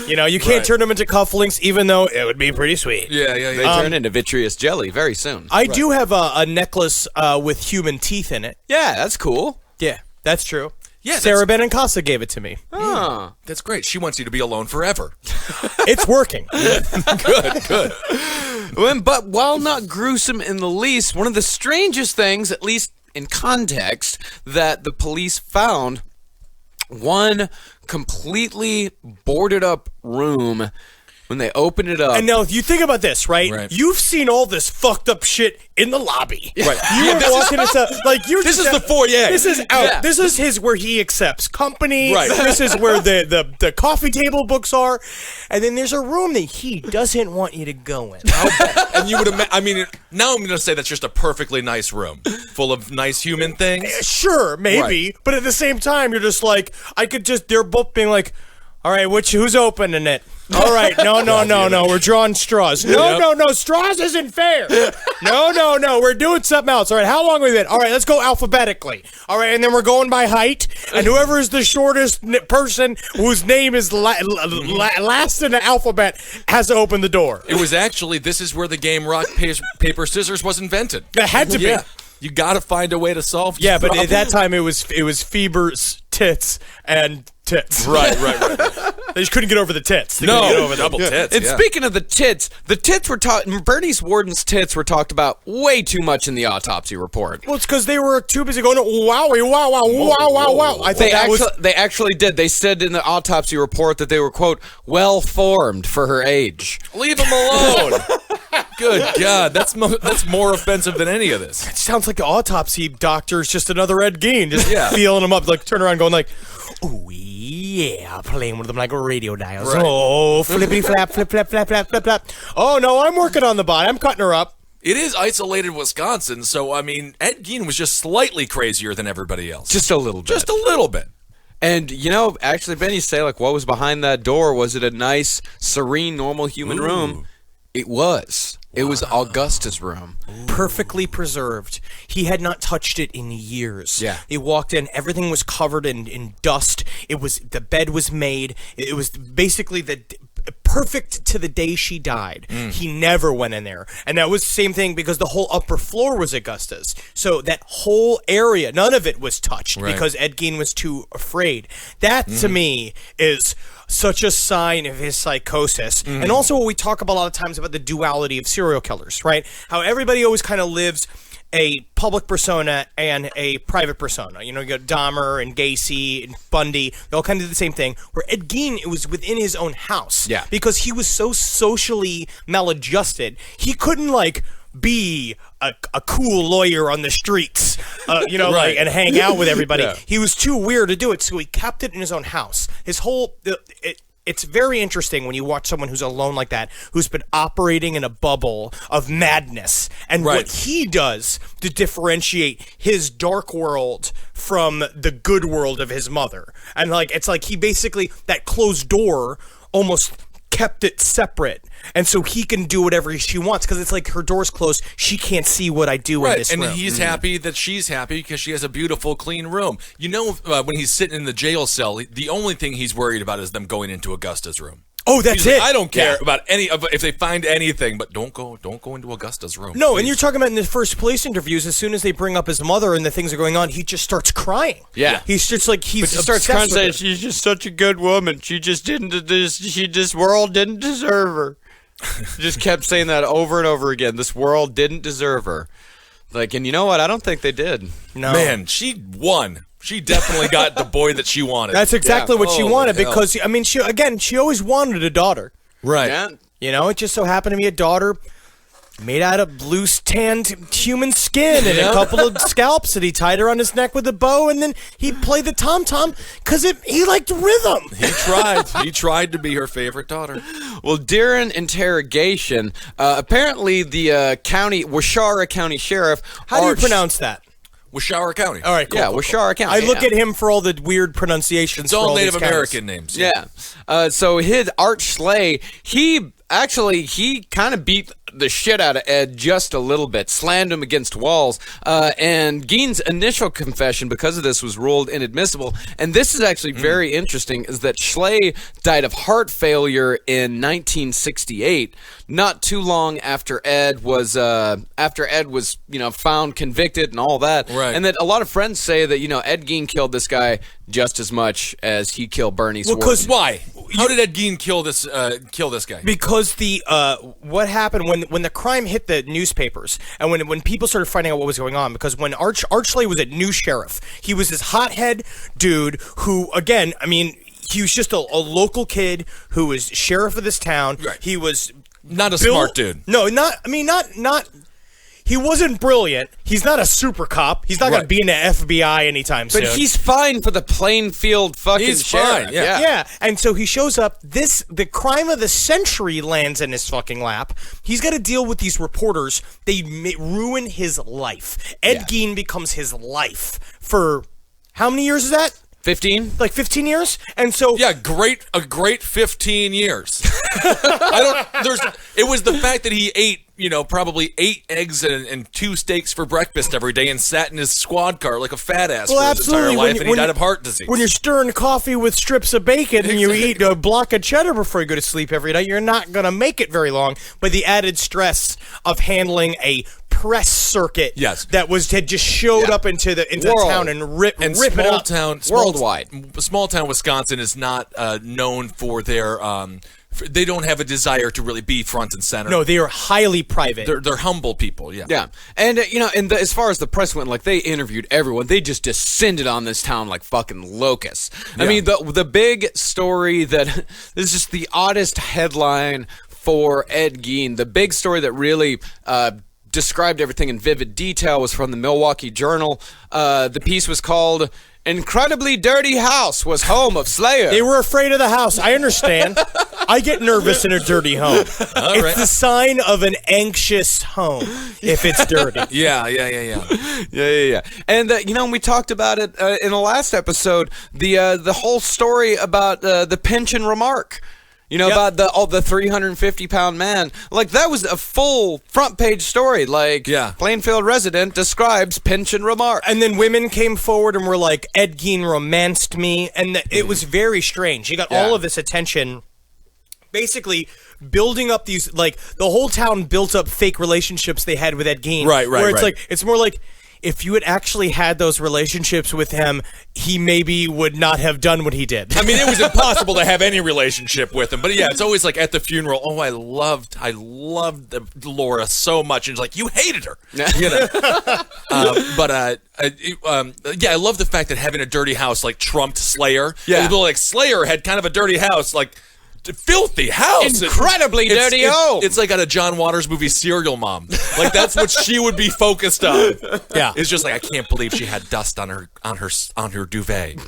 You can't turn them into cufflinks, even though it would be pretty sweet. Yeah. They turn into vitreous jelly very soon. I do have a necklace with human teeth in it. Yeah, that's cool. Yeah, that's true. Yeah, Sarah Benincasa gave it to me. Oh. That's great. She wants you to be alone forever. It's working. Good. But while not gruesome in the least, one of the strangest things, at least in context, that the police found, one completely boarded up room when they opened it up. And now, if you think about this, right? You've seen all this fucked up shit in the lobby. Right. You were walking into, This is the foyer. This is out. Yeah. This is where he accepts company. Right. This is where the coffee table books are. And then there's a room that he doesn't want you to go in. And you would now I'm going to say that's just a perfectly nice room full of nice human things. Sure, maybe. Right. But at the same time, you're just like, they're both being like, all right, who's opening it? All right, no, we're drawing straws. No, straws isn't fair. No, we're doing something else. All right, how long have we been? All right, let's go alphabetically. All right, and then we're going by height, and whoever is the shortest person whose name is last in the alphabet has to open the door. It was actually, this is where the game rock, paper, scissors was invented. It had to be. Yeah. You got to find a way to solve this but problem. at that time it was Fieber's tits and tits. Right. They just couldn't get over the tits. Double tits. And speaking of the tits were Bernice Warden's tits were talked about way too much in the autopsy report. Well, it's because they were too busy going, wowie, wow. I think they actually did. They said in the autopsy report that they were, quote, well formed for her age. Leave them alone. Good God, that's more offensive than any of this. It sounds like the autopsy doctor is just another Ed Gein, just feeling them up, like turn around going like, ooh, yeah, playing with them like radio dials. Right. Oh, flippity flap, flip, flap, flap, flap, flap, flap. Oh, no, I'm working on the body. I'm cutting her up. It is isolated Wisconsin, so, Ed Gein was just slightly crazier than everybody else. Just a little bit. Just a little bit. And, actually, Ben, you say, what was behind that door? Was it a nice, serene, normal human room? It was. It was Augusta's room. Perfectly preserved. He had not touched it in years. Yeah. He walked in, everything was covered in dust. The bed was made. It was basically perfect to the day she died. He never went in there. And that was the same thing because the whole upper floor was Augusta's. So that whole area, none of it was touched because Ed Gein was too afraid. That, to me, is such a sign of his psychosis. And also what we talk about a lot of times about the duality of serial killers, right? How everybody always kind of lives a public persona and a private persona. You know, you got Dahmer and Gacy and Bundy. They all kind of did the same thing. Where Ed Gein, it was within his own house. Yeah. Because he was so socially maladjusted. He couldn't, like, be a cool lawyer on the streets, you know, Right. like, and hang out with everybody. Yeah. He was too weird to do it, so he kept it in his own house. His whole... It's very interesting when you watch someone who's alone like that, who's been operating in a bubble of madness, and Right. what he does to differentiate his dark world from the good world of his mother. And like, it's like he basically, that closed door almost kept it separate, and so he can do whatever she wants, because it's like her door's closed, she can't see what I do in Right, this and room. he's happy that she's happy because she has a beautiful, clean room. You know, when he's sitting in the jail cell, the only thing he's worried about is them going into Augusta's room. Oh, that's He's like, it. I don't care Yeah. about if they find anything, but don't go into Augusta's room. No, and please. you're talking about in the first police interviews, as soon as they bring up his mother and the things are going on, he just starts crying. Yeah. He's just like, he's But she starts obsessed crying with saying her. she's just such a good woman. She just didn't. This world didn't deserve her. Just kept saying that over and over again. This world didn't deserve her. Like, and you know what? I don't think they did. No. Man, she won. She definitely got the boy that she wanted. That's exactly what she Holy wanted, hell. because, I mean, she always wanted a daughter. right. Yeah. You know, it just so happened to be a daughter made out of loose tanned human skin and a couple of scalps that he tied around his neck with a bow, and then he played the tom-tom because he liked rhythm. He tried. He tried to be her favorite daughter. Well, during interrogation, apparently the Washara County Sheriff. How do you pronounce that? Washara County. All right, cool. Yeah, cool, cool. Washara County. I look yeah. at him for all the weird pronunciations. It's for all all Native these counties. American names. Yeah. So his Art Schley, he kind of beat the shit out of Ed just a little bit, slammed him against walls, and Gein's initial confession, because of this, was ruled inadmissible. And this is actually very interesting, is that Schley died of heart failure in 1968, not too long after Ed was found convicted and all that. Right. And that a lot of friends say that, Ed Gein killed this guy just as much as he killed Bernie Swartz. Well, 'cause Why? How did Ed Gein kill this guy? Because the what happened when the crime hit the newspapers, and when people started finding out what was going on, because when Art Schley was a new sheriff, he was this hothead dude who, again, I mean, he was just a local kid who was sheriff of this town. Right. He was Not a smart dude. No, not. He wasn't brilliant. He's not a super cop. He's not going to Right. be in the FBI anytime soon. But he's fine for the Plainfield fucking He's sheriff. fine, yeah. Yeah, and so he shows up. The crime of the century lands in his fucking lap. He's got to deal with these reporters. They ruin his life. Ed Gein becomes his life for how many years is that? 15? Like 15 years? And so Yeah, a great 15 years. It was the fact that he ate, probably 8 eggs and 2 steaks for breakfast every day and sat in his squad car like a fat ass for his entire life, and he died of heart disease. When you're stirring coffee with strips of bacon and you eat a block of cheddar before you go to sleep every night, you're not going to make it very long. But the added stress of handling a press circuit that had just showed up into the town and rip it up. Worldwide. Small town Wisconsin is not known for their they don't have a desire to really be front and center. No, they are highly private. They're humble people. Yeah. Yeah, and as far as the press went, like, they interviewed everyone. They just descended on this town like fucking locusts. I mean, the big story that this is just the oddest headline for Ed Gein. The big story that really described everything in vivid detail was from the Milwaukee Journal. The piece was called "Incredibly Dirty House Was Home of Slayer." They were afraid of the house. I understand. I get nervous in a dirty home. It's the sign of an anxious home if it's dirty. Yeah. Yeah. And we talked about it in the last episode. The whole story about the pension remark. About the 350-pound man. Like, that was a full front page story. Like, Plainfield resident describes pension remark. And then women came forward and were like, Ed Gein romanced me. And it was very strange. He got all of this attention, basically building up these, like, the whole town built up fake relationships they had with Ed Gein. Right. Where it's like, it's more like, if you had actually had those relationships with him, he maybe would not have done what he did. I mean, it was impossible to have any relationship with him. But yeah, it's always like at the funeral. Oh, I loved Laura so much, and it's like you hated her. You know? Yeah, I love the fact that having a dirty house like trumped Slayer. Yeah, people like Slayer had kind of a dirty house, like. Filthy house, incredibly dirty home. It's like at a John Waters movie, Serial Mom. Like that's what she would be focused on. Yeah, it's just like I can't believe she had dust on her duvet.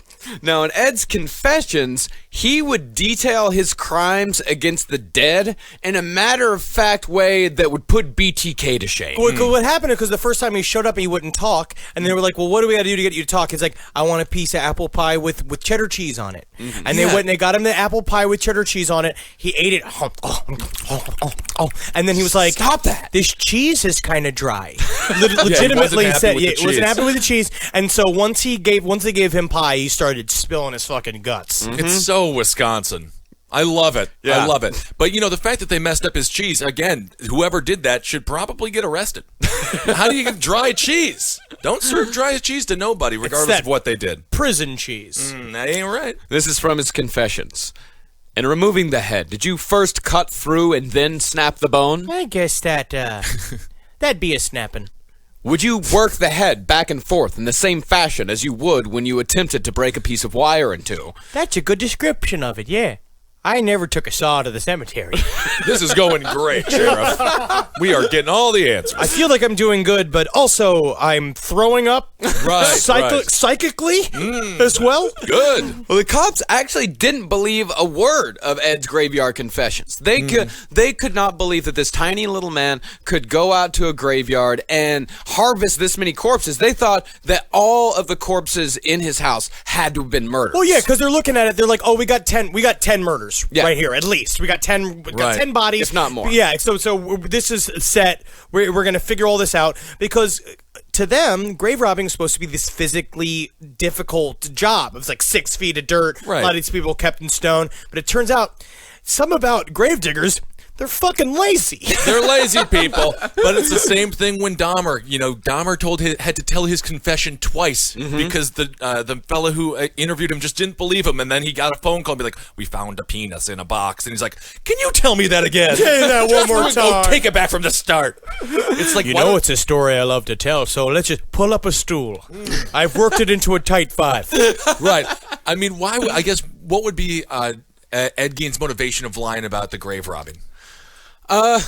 Now, in Ed's confessions, he would detail his crimes against the dead in a matter-of-fact way that would put BTK to shame. Well, what happened is because the first time he showed up, he wouldn't talk, and they were like, "Well, what do we got to do to get you to talk?" He's like, "I want a piece of apple pie with cheddar cheese on it." Mm-hmm. And they went and they got him the apple pie with cheddar cheese on it. He ate it, and then he was like, "Stop that! This cheese is kind of dry." Legitimately said, "It wasn't happy with the cheese." And so once they gave him pie, he started spilling his fucking guts. Mm-hmm. It's so Wisconsin. I love it. Yeah. I love it. But, the fact that they messed up his cheese, again, whoever did that should probably get arrested. How do you get dry cheese? Don't serve dry cheese to nobody, regardless of what they did. Prison cheese. That ain't right. This is from his confessions. In removing the head, did you first cut through and then snap the bone? I guess that'd be a snapping. Would you work the head back and forth in the same fashion as you would when you attempted to break a piece of wire in two? That's a good description of it, yeah. I never took a saw to the cemetery. This is going great, Sheriff. We are getting all the answers. I feel like I'm doing good, but also I'm throwing up psychically as well. Good. Well, the cops actually didn't believe a word of Ed's graveyard confessions. They could not believe that this tiny little man could go out to a graveyard and harvest this many corpses. They thought that all of the corpses in his house had to have been murdered. Well, yeah, because they're looking at it. They're like, "Oh, we got 10 murders right here, at least. We got 10 bodies, if not more." Yeah, so this is set. We're going to figure all this out because to them, grave robbing is supposed to be this physically difficult job. It was like 6 feet of dirt. Right. A lot of these people kept in stone, but it turns out some about grave diggers. They're fucking lazy. They're lazy people. But it's the same thing when Dahmer, Dahmer had to tell his confession twice because the fellow who interviewed him just didn't believe him. And then he got a phone call and be like, "We found a penis in a box." And he's like, "Can you tell me that again? Say that one more time. Take it back from the start." It's like, it's a story I love to tell, so let's just pull up a stool. I've worked it into a tight 5. Right. I mean, what would be Ed Gein's motivation of lying about the grave robbing?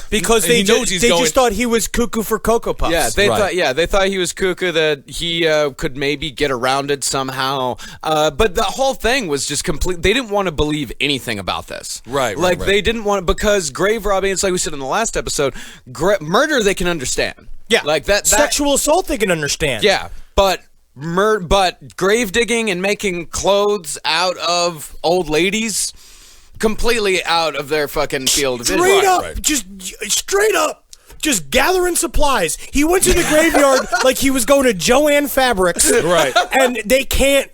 Because they just thought he was cuckoo for Cocoa Puffs. Yeah, they thought he was cuckoo, that he could maybe get around it somehow. But the whole thing was just complete. They didn't want to believe anything about this. Right. They didn't want, because grave robbing, it's like we said in the last episode, murder they can understand. Yeah. Like that sexual assault they can understand. Yeah. But grave digging and making clothes out of old ladies, completely out of their fucking field of vision. Straight up, just gathering supplies. He went to the graveyard like he was going to Joann Fabrics, right? And they can't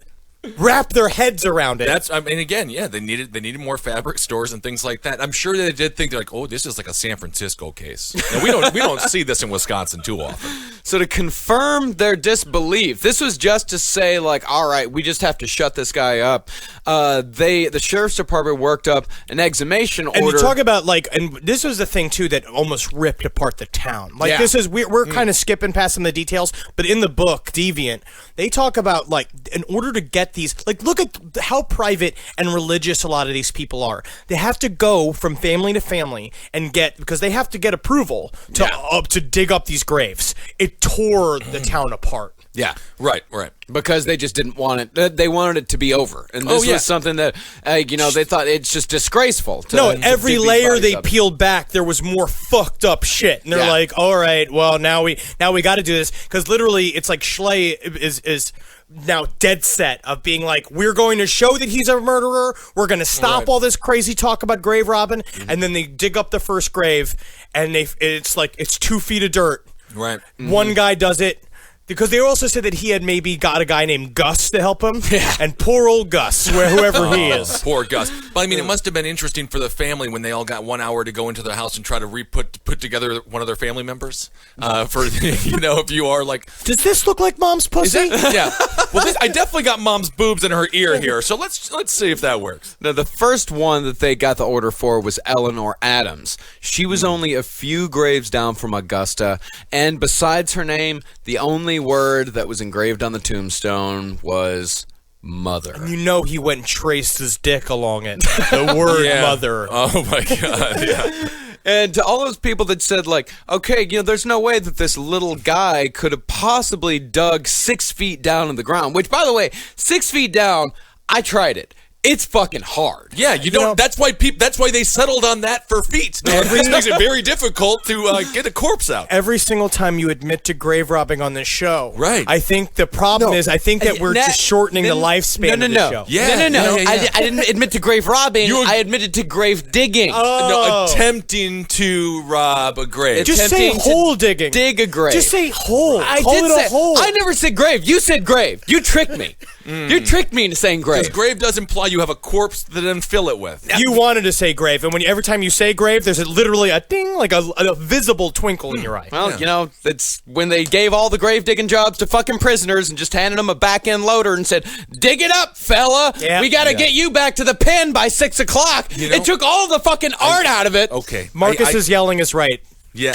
wrap their heads around it. They needed more fabric stores and things like that. I'm sure they did think, they're like, "Oh, this is like a San Francisco case." No, we don't see this in Wisconsin too often. So to confirm their disbelief, this was just to say, like, all right, we just have to shut this guy up. The sheriff's department worked up an exhumation order. And you talk about, like, and this was the thing too that almost ripped apart the town. Like, this is we're kind of skipping past some of the details, but in the book Deviant, they talk about, like, in order to get these, like, look at how private and religious a lot of these people are. They have to go from family to family and because they have to get approval to dig up these graves. It tore the town apart. Yeah. Right. Because they just didn't want it. They wanted it to be over. And this was something that, they thought it's just disgraceful. Every layer they peeled back, there was more fucked up shit. And they're like, all right, well, now we got to do this. Because literally, it's like Schley is now dead set of being like, we're going to show that he's a murderer. We're going to stop all this crazy talk about grave robbing. And then they dig up the first grave, and it's 2 feet of dirt. Right. One guy does it. Because they also said that he had maybe got a guy named Gus to help him. Yeah. And poor old Gus, whoever he is. Poor Gus. But I mean, it must have been interesting for the family when they all got 1 hour to go into their house and try to put together one of their family members. For if you are like, does this look like mom's pussy? Yeah. Well, I definitely got mom's boobs in her ear here. So let's see if that works. Now, the first one that they got the order for was Eleanor Adams. She was only a few graves down from Augusta, and besides her name, the only word that was engraved on the tombstone was mother. He went and traced his dick along it. The word mother. Oh my God. Yeah. And to all those people that said, like, okay, there's no way that this little guy could have possibly dug 6 feet down in the ground, which, by the way, 6 feet down, I tried it. It's fucking hard. Yeah, you don't. That's why they settled on that for feet. It makes it very difficult to get a corpse out. Every single time you admit to grave robbing on this show, right? I think the problem is that we're just shortening the lifespan of the show. Yeah, no. I didn't admit to grave robbing. I admitted to grave digging. No, attempting to rob a grave. Just say hole digging. Dig a grave. Just say hole. I Call did it a hole. I never said grave. You said grave. You tricked me. You tricked me into saying grave. Because grave does imply you have a corpse to then fill it with. You wanted to say grave, and every time you say grave, there's literally a ding, like a visible twinkle in your eye. Well, it's when they gave all the grave digging jobs to fucking prisoners and just handed them a back end loader and said, "Dig it up, fella. Yeah. We got to get you back to the pen by 6 o'clock." It took all the fucking art out of it. Okay, Marcus's yelling is right. Yeah.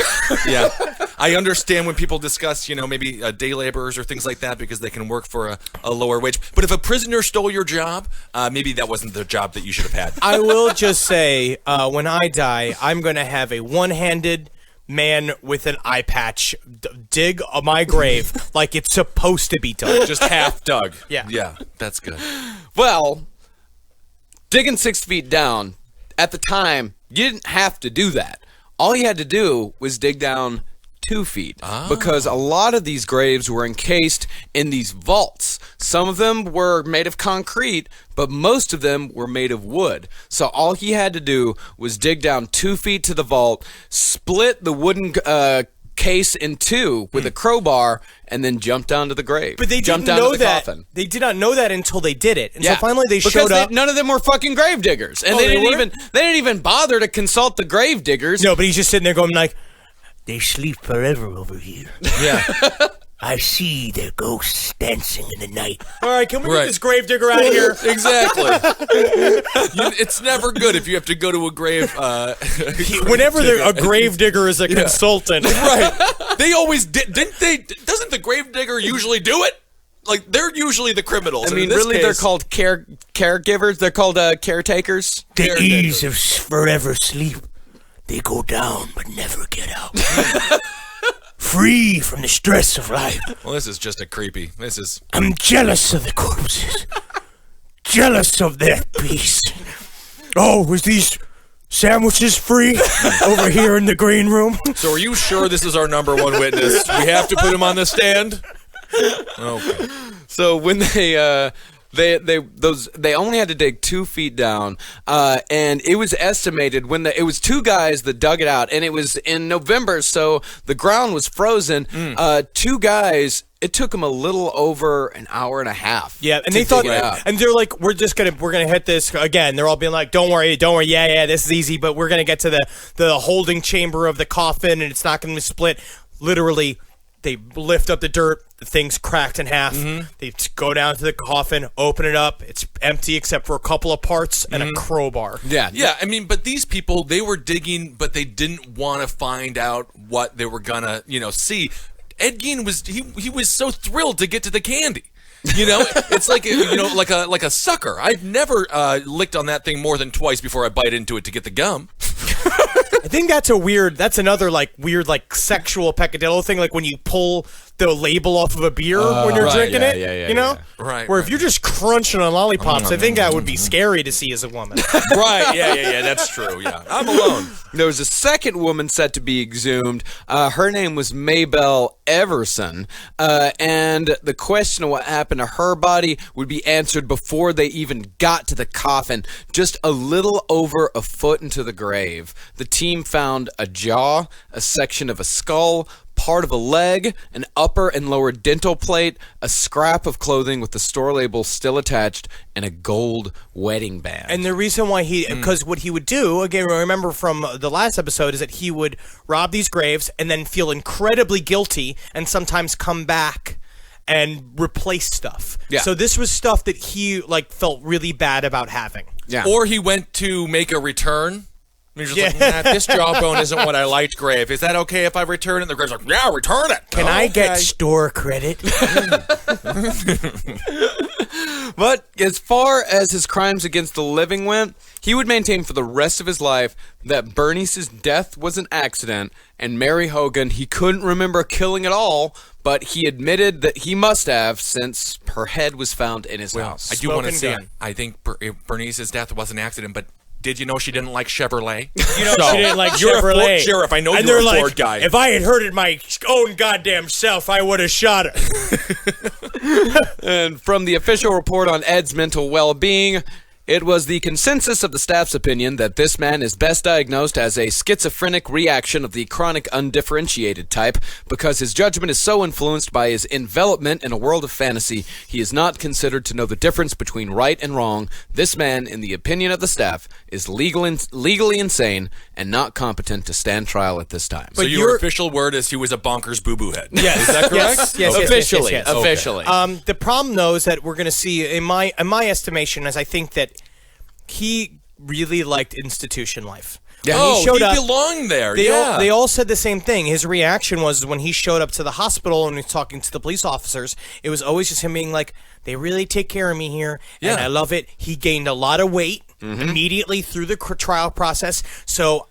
I understand when people discuss, maybe day laborers or things like that because they can work for a lower wage. But if a prisoner stole your job, maybe that wasn't the job that you should have had. I will just say, when I die, I'm going to have a one-handed man with an eye patch dig my grave like it's supposed to be done. Just half dug. Yeah, that's good. Well, digging 6 feet down, at the time, you didn't have to do that. All you had to do was dig down 2 feet because a lot of these graves were encased in these vaults. Some of them were made of concrete, but most of them were made of wood. So all he had to do was dig down 2 feet to the vault, split the wooden case in two with a crowbar, and then jump down to the grave. But they didn't know that. They did not know that until they did it. And so finally they showed up. None of them were fucking grave diggers. And they didn't even bother to consult the grave diggers. No, but he's just sitting there going like, they sleep forever over here. Yeah. I see their ghosts dancing in the night. All right, can we get this grave digger out of here? Exactly. It's never good if you have to go to a grave. Whenever a grave digger is a consultant. Right. They always did. Didn't they? Doesn't the grave digger usually do it? Like, they're usually the criminals. I mean, really, they're called caregivers. They're called caretakers. The ease of forever sleep. They go down but never get out. Free from the stress of life. Well, this is just I'm jealous of the corpses. Jealous of their peace. Oh, was these sandwiches free over here in the green room? So are you sure this is our number one witness? We have to put him on the stand? Okay. So when they only had to dig 2 feet down, and it was estimated it was two guys that dug it out, and it was in November, so the ground was frozen. Two guys. It took them a little over an hour and a half. Yeah, and they thought, and they're like, we're gonna hit this again. They're all being like, don't worry, yeah, this is easy, but we're gonna get to the holding chamber of the coffin, and it's not gonna split. Literally, they lift up the dirt. The thing's cracked in half. They go down to the coffin, open it up. It's empty except for a couple of parts and a crowbar. Yeah. I mean, but these people, they were digging, but they didn't want to find out what they were gonna, see. Ed Gein he was so thrilled to get to the candy. It's like like a sucker. I've never licked on that thing more than twice before I bite into it to get the gum. I think that's another weird sexual peccadillo thing, like when you pull the label off of a beer when you're drinking it, Right. Where if you're just crunching on lollipops, I think that would be scary to see as a woman. Right, yeah, that's true, yeah. I'm alone. There was a second woman set to be exhumed. Her name was Maybelle Everson, and the question of what happened to her body would be answered before they even got to the coffin, just a little over a foot into the grave. The team found a jaw, a section of a skull, part of a leg, an upper and lower dental plate, a scrap of clothing with the store label still attached, and a gold wedding band. And the reason why because what he would do, again, remember from the last episode, is that he would rob these graves and then feel incredibly guilty and sometimes come back and replace stuff. Yeah. So this was stuff that he felt really bad about having. Yeah. Or he went to make a return. And he's just like, this jawbone isn't what I liked, Grave. Is that okay if I return it? And the Grave's like, yeah, return it. Can I get store credit? But as far as his crimes against the living went, he would maintain for the rest of his life that Bernice's death was an accident, and Mary Hogan he couldn't remember killing at all, but he admitted that he must have, since her head was found in his house. I do want to Smoking say, gun. I think Bernice's death was an accident, but did you know she didn't like Chevrolet? You know, she didn't like You're a Ford Chevrolet. sheriff. I know and you're a they're Ford guy. If I had heard it my own goddamn self, I would have shot her. And from the official report on Ed's mental well-being, it was the consensus of the staff's opinion that this man is best diagnosed as a schizophrenic reaction of the chronic undifferentiated type because his judgment is so influenced by his envelopment in a world of fantasy, he is not considered to know the difference between right and wrong. This man, in the opinion of the staff, is legally insane and not competent to stand trial at this time. So your official word is he was a bonkers boo-boo head. Yes. Is that correct? Yes, officially. yes. Officially. The problem, though, is that we're going to see, in my estimation, is I think that he really liked institution life. Yeah. When he showed up, belonged there. They all said the same thing. His reaction was when he showed up to the hospital and he was talking to the police officers, it was always just him being like, they really take care of me here, and I love it. He gained a lot of weight immediately through the trial process. So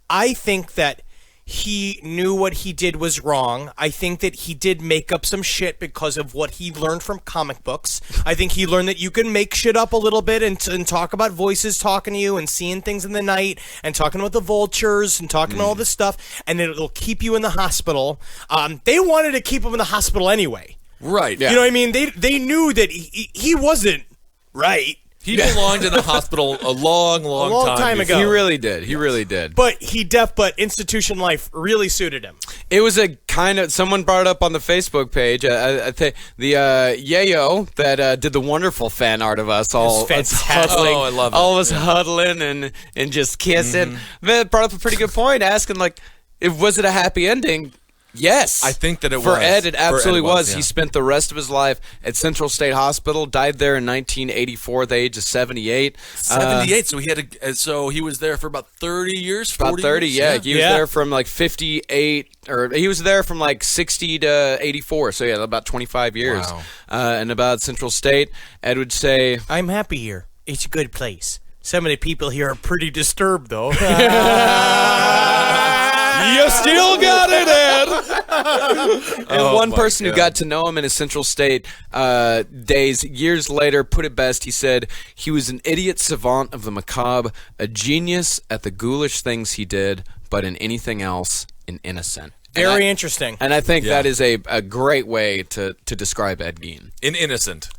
I think that he knew what he did was wrong. I think that he did make up some shit because of what he learned from comic books. I think he learned that you can make shit up a little bit and talk about voices talking to you and seeing things in the night and talking about the vultures and talking all this stuff, and it'll keep you in the hospital. They wanted to keep him in the hospital anyway. Right. You know what I mean? They knew that he wasn't right. He belonged in the hospital a long time ago. He really did. He really did. But but institution life really suited him. It was a kind of, someone brought it up on the Facebook page. I think the Yayo that did the wonderful fan art of us all huddling, I love it. all of us huddling and just kissing. That brought up a pretty good point, asking was it a happy ending? Yes. I think that it was. For Ed, it absolutely was. Yeah. He spent the rest of his life at Central State Hospital, died there in 1984 at the age of 78. 78, so he was there for about 30 years, 40 About 30, years? yeah. He was there from 58, or he was there from 60 to 84, so yeah, about 25 years. Wow. And about Central State, Ed would say, I'm happy here. It's a good place. Some of the people here are pretty disturbed, though. you still got it, Ed! And one person who got to know him in his Central State days, years later, put it best. He said, he was an idiot savant of the macabre, a genius at the ghoulish things he did, but in anything else, an innocent. Very interesting. And I think that is a great way to describe Ed Gein. An innocent.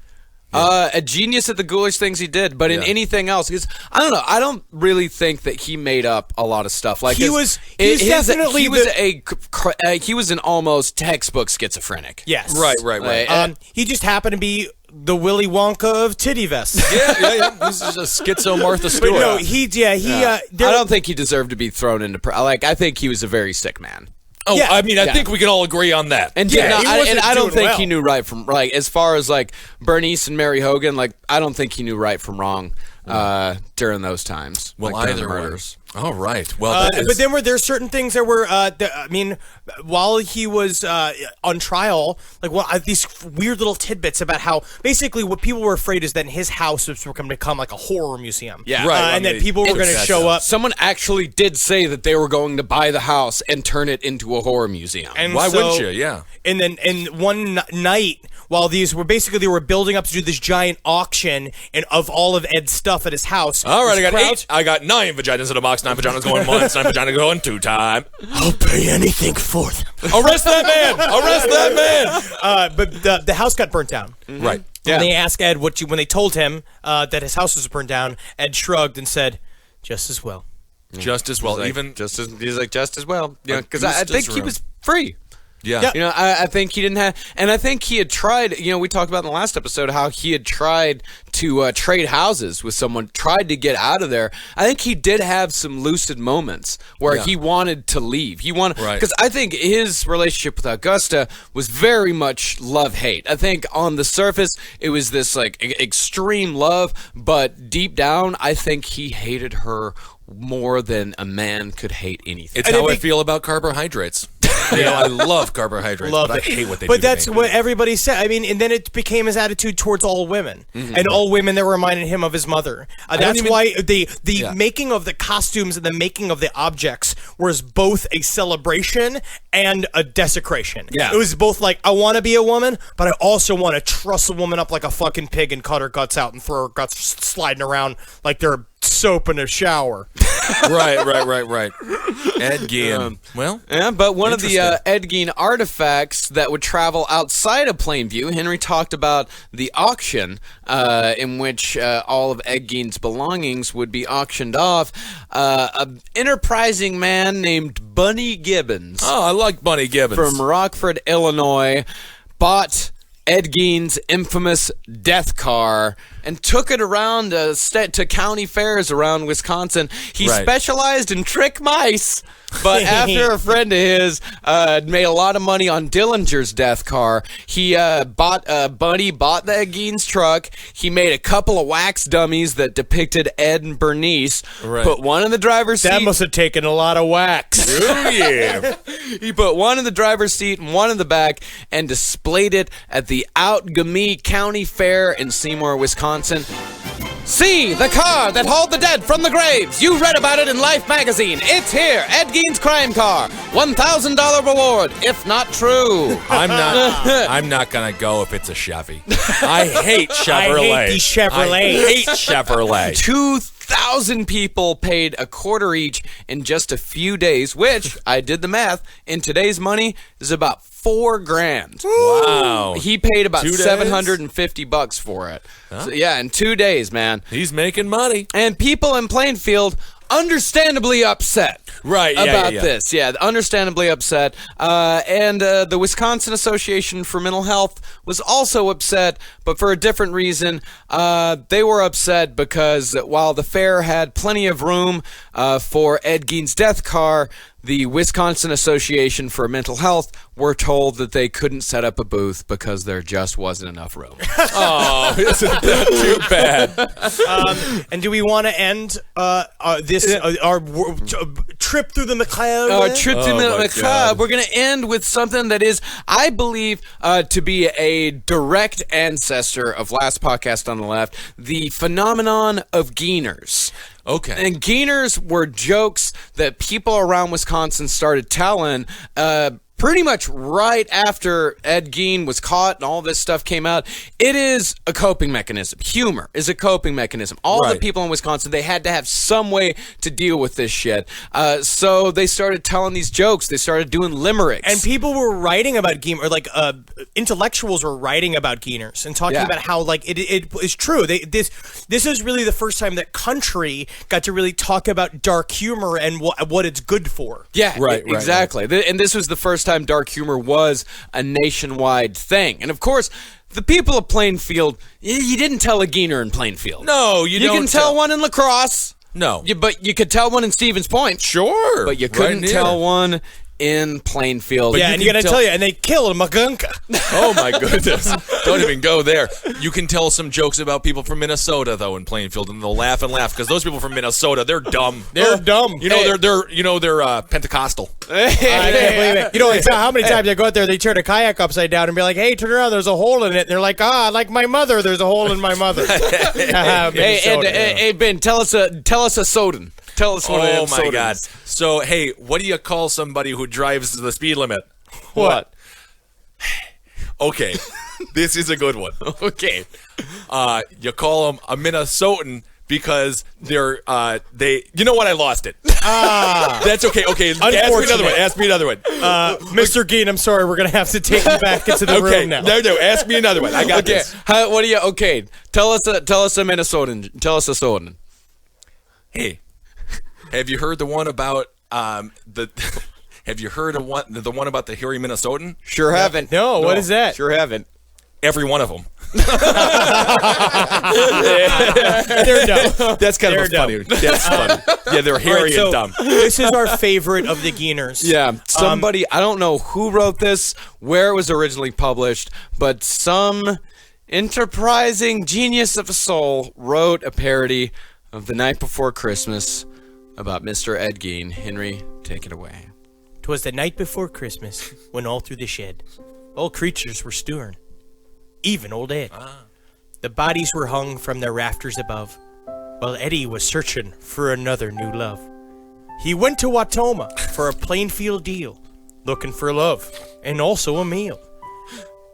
A genius at the ghoulish things he did, but in anything else, because I don't know, I don't really think that he made up a lot of stuff. Like he was definitely he was an almost textbook schizophrenic. Yes. Right. He just happened to be the Willy Wonka of titty vests. Yeah. This is a schizo Martha Stewart. But no, I don't think he deserved to be thrown into I think he was a very sick man. Oh, Yeah. I mean, I think we can all agree on that. And he wasn't I don't doing think well. he knew right from as far as Bernice and Mary Hogan, I don't think he knew right from wrong during those times. Well, during the either way. murders. All right. Well, but then there's certain things that were, while he was on trial, these weird little tidbits about how basically what people were afraid is that his house was going to become like a horror museum. Yeah. Right. And that people were going to show up. Someone actually did say that they were going to buy the house and turn it into a horror museum. And why so- wouldn't you? Yeah. And then one night, while they were building up to do this giant auction of all of Ed's stuff at his house. All right, this I got crowd- 8. I got 9 vaginas in a box. 9 vaginas going once. 9 vaginas going 2 times. I'll pay anything for them. Arrest that man! Arrest that man! But the house got burnt down. Right. Yeah. And they asked Ed when they told him that his house was burned down, Ed shrugged and said, just as well. Just as well. He's like, Even just as well. Yeah, because Just I think as he real. was free. Yeah. You know, I think he didn't have, and I think he had tried, you know, we talked about in the last episode how he had tried to trade houses with someone, tried to get out of there. I think he did have some lucid moments where he wanted to leave. He wanted, because I think his relationship with Augusta was very much love-hate. I think on the surface, it was this like extreme love, but deep down, I think he hated her more than a man could hate anything. It's how I feel about carbohydrates. You know, I love carbohydrates, but I hate what they do. But that's what everybody said. I mean, and then it became his attitude towards all women, and all women that reminded him of his mother. That's why the making of the costumes and the making of the objects was both a celebration and a desecration. Yeah. It was both like, I want to be a woman, but I also want to truss a woman up like a fucking pig and cut her guts out and throw her guts sliding around like they're soap in a shower. Right. Ed Gein. But one of the Ed Gein artifacts that would travel outside of Plainview, Henry talked about the auction in which all of Ed Gein's belongings would be auctioned off. An enterprising man named Bunny Gibbons. Oh, I like Bunny Gibbons. From Rockford, Illinois, bought Ed Gein's infamous death car and took it around to county fairs around Wisconsin. He specialized in trick mice, but after a friend of his made a lot of money on Dillinger's death car, he bought the Ed Gein's truck. He made a couple of wax dummies that depicted Ed and Bernice. Put one in the driver's seat. That must have taken a lot of wax. Oh, yeah. He put one in the driver's seat and one in the back and displayed it at the Outgamee County Fair in Seymour, Wisconsin. See, the car that hauled the dead from the graves. You read about it in Life magazine. It's here. Ed Gein's crime car. $1,000 reward, if not true. I'm not gonna go if it's a Chevy. I hate Chevrolet. I hate these Chevrolets. I hate Chevrolet. 2,000 people paid a quarter each in just a few days, which, I did the math, in today's money is about $4,000. Wow. He paid about 2 days? $750 for it. So, yeah, in 2 days, man. He's making money. And people in Plainfield understandably upset about this. Yeah, understandably upset. And the Wisconsin Association for Mental Health was also upset, but for a different reason. They were upset because while the fair had plenty of room for Ed Gein's death car, the Wisconsin Association for Mental Health were told that they couldn't set up a booth because there just wasn't enough room. Oh, isn't that too bad? And do we want to end our trip through the macabre? Our trip through the macabre. We're going to end with something that is, I believe, to be a direct ancestor of last podcast on the left, the phenomenon of Geiners. Okay. And Geiners were jokes that people around Wisconsin started telling pretty much right after Ed Gein was caught and all this stuff came out. It is a coping mechanism. Humor is a coping mechanism. All the people in Wisconsin, they had to have some way to deal with this shit. So they started telling these jokes. They started doing limericks. And people were writing about Gein, or like intellectuals were writing about Geiners and talking about how like it is true. This is really the first time that country got to really talk about dark humor and what it's good for. Yeah, exactly. And this was the first time dark humor was a nationwide thing. And of course, the people of Plainfield, you didn't tell a Geiner in Plainfield. No, you don't. You can tell one in La Crosse. No. But you could tell one in Stevens Point. Sure. But you couldn't tell one in Plainfield. But and you gotta tell you, and they killed Magunka. Oh my goodness! Don't even go there. You can tell some jokes about people from Minnesota though in Plainfield, and they'll laugh and laugh because those people from Minnesota, they're dumb. They're dumb. You know, they're Pentecostal. I can't believe it. You know, it's how many times I go out there, they turn a kayak upside down and be like, "Hey, turn around, there's a hole in it." And they're like, like my mother, there's a hole in my mother. Hey, Ben, tell us a Soden. Tell us what Oh my God! is. So hey, what do you call somebody who drives the speed limit? What? Okay, this is a good one. Okay. You call them a Minnesotan because they're you know what? I lost it. That's okay. Okay, ask me another one. Mr. Gein, I'm sorry, we're gonna have to take you back into the room now. No, ask me another one. I got this. What do you? Okay, tell us a Minnesotan. Tell us a Soden. Hey, have you heard the one about the? Have you heard of the one about the hairy Minnesotan? Sure haven't. No, what is that? Sure haven't. Every one of them. They're dumb. That's kind They're of funny. That's funny. Yeah, they're hairy so and dumb. This is our favorite of the Geeners. Yeah, somebody, I don't know who wrote this, where it was originally published, but some enterprising genius of a soul wrote a parody of The Night Before Christmas about Mr. Ed Gein. Henry, take it away. 'Twas the night before Christmas, when all through the shed, all creatures were stewing, even old Ed. The bodies were hung from their rafters above, while Eddie was searching for another new love. He went to Watoma for a Plainfield deal, looking for love, and also a meal.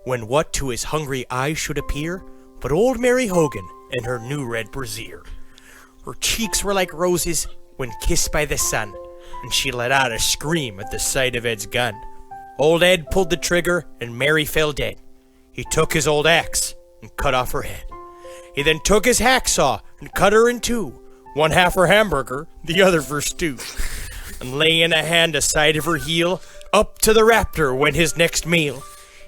When what to his hungry eyes should appear but old Mary Hogan in her new red brassiere. Her cheeks were like roses when kissed by the sun, and she let out a scream at the sight of Ed's gun. Old Ed pulled the trigger, and Mary fell dead. He took his old axe and cut off her head. He then took his hacksaw and cut her in two, one half for hamburger, the other for stew. And laying a hand aside of her heel, up to the raptor went his next meal.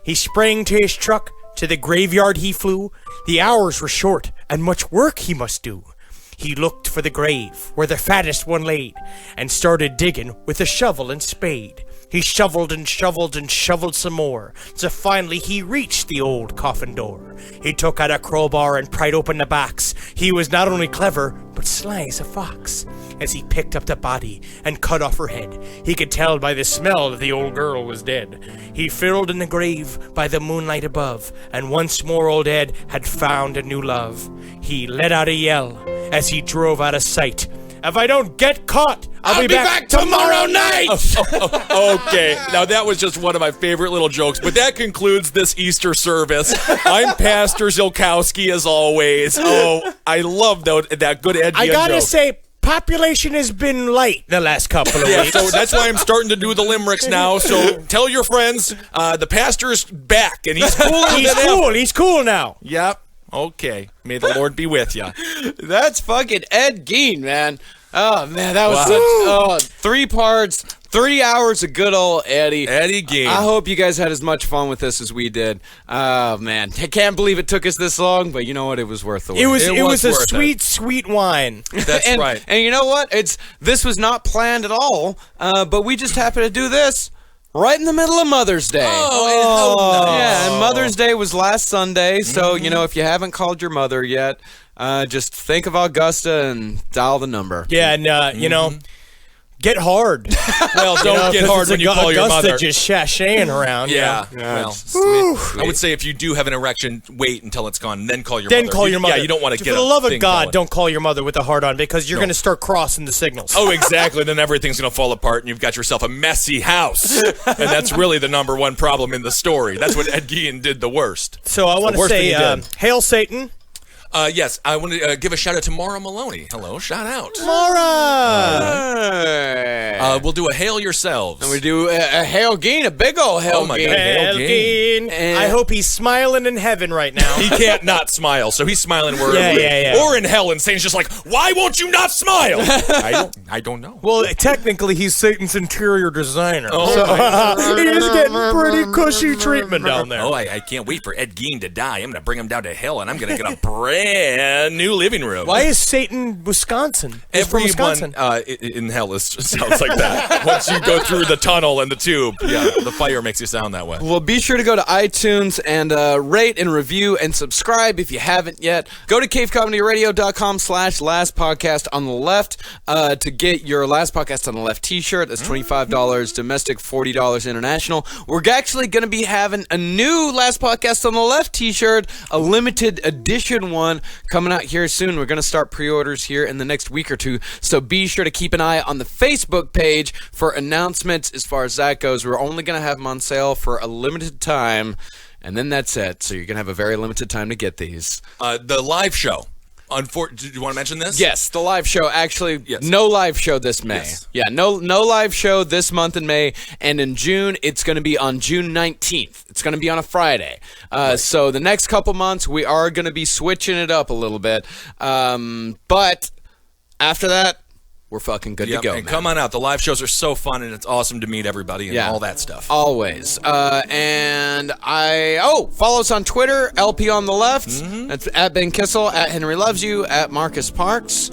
He sprang to his truck, to the graveyard he flew. The hours were short, and much work he must do. He looked for the grave where the fattest one laid, and started digging with a shovel and spade. He shoveled and shoveled and shoveled some more, so finally he reached the old coffin door. He took out a crowbar and pried open the box. He was not only clever, but sly as a fox. As he picked up the body and cut off her head, he could tell by the smell that the old girl was dead. He fiddled in the grave by the moonlight above, and once more old Ed had found a new love. He let out a yell as he drove out of sight. If I don't get caught, I'll be back tomorrow night! Okay, now that was just one of my favorite little jokes, but that concludes this Easter service. I'm Pastor Zilkowski, as always. Oh, I love that good Ed Gein I gotta joke. say, population has been light the last couple of Yeah, weeks. so that's why I'm starting to do the limericks now. So tell your friends, the pastor's back, and he's cool. He's cool now. Yep. Okay. May the Lord be with you. That's fucking Ed Gein, man. Oh, man, that was such 3 parts, 3 hours of good old Eddie. Eddie Gein. I hope you guys had as much fun with this as we did. Oh, man. I can't believe it took us this long, but you know what? It was worth the wait. It was a worth sweet, sweet wine. That's and, right. And you know what? This was not planned at all, but we just happened to do this right in the middle of Mother's Day. Yeah, and Mother's Day was last Sunday, so, you know, if you haven't called your mother yet, just think of Augusta and dial the number. Yeah, and, you know, get hard. Well, don't get hard when you call your Augusta mother. just sashaying around. Yeah. You know? Well, I would say if you do have an erection, wait until it's gone, then call your Then mother. call your mother. Yeah, you don't want to get For the love of thing God, going. don't call your mother with a hard on because you're going to start crossing the signals. Oh, exactly. Then everything's going to fall apart, and you've got yourself a messy house. And that's really the number one problem in the story. That's what Ed Gein did the worst. So I want to worst thing say, he did. Hail Satan. Yes, I want to give a shout out to Maura Maloney. Hello, shout out. Mara! We'll do a hail yourselves. And we do a Hail Gein, a big old Hail Oh my Gein. God. Hail Hail Gein. I hope he's smiling in heaven right now. He can't not smile, so he's smiling wherever. Yeah. Or in hell, and Satan's just like, why won't you not smile? I don't know. Well, technically, he's Satan's interior designer. Oh, so my he's getting pretty cushy treatment down there. Oh, I can't wait for Ed Gein to die. I'm going to bring him down to hell, and I'm going to get a brand new living room. Why is Satan Wisconsin? He's from Wisconsin. In hell sounds like that. Once you go through the tunnel and the tube, yeah, the fire makes you sound that way. Well, be sure to go to iTunes and rate and review and subscribe if you haven't yet. Go to cavecomedyradio.com/lastpodcast on the left to get your Last Podcast on the Left t-shirt. That's $25 domestic, $40 international. We're actually going to be having a new Last Podcast on the Left t-shirt, a limited edition one, coming out here soon. We're going to start pre-orders here in the next week or two, so be sure to keep an eye on the Facebook page for announcements as far as that goes. We're only going to have them on sale for a limited time, and then that's it. So you're going to have a very limited time to get these. The live show. Do you want to mention this? Yes, the live show. Actually, Yes. no live show this May. Yes. Yeah, no live show this month in May, and in June it's going to be on June 19th. It's going to be on a Friday. So the next couple months we are going to be switching it up a little bit. But after that, we're fucking good to go. And come on out. The live shows are so fun, and it's awesome to meet everybody and all that stuff. Always. And follow us on Twitter, LP on the left. That's at Ben Kissel, at Henry Loves You, at Marcus Parks.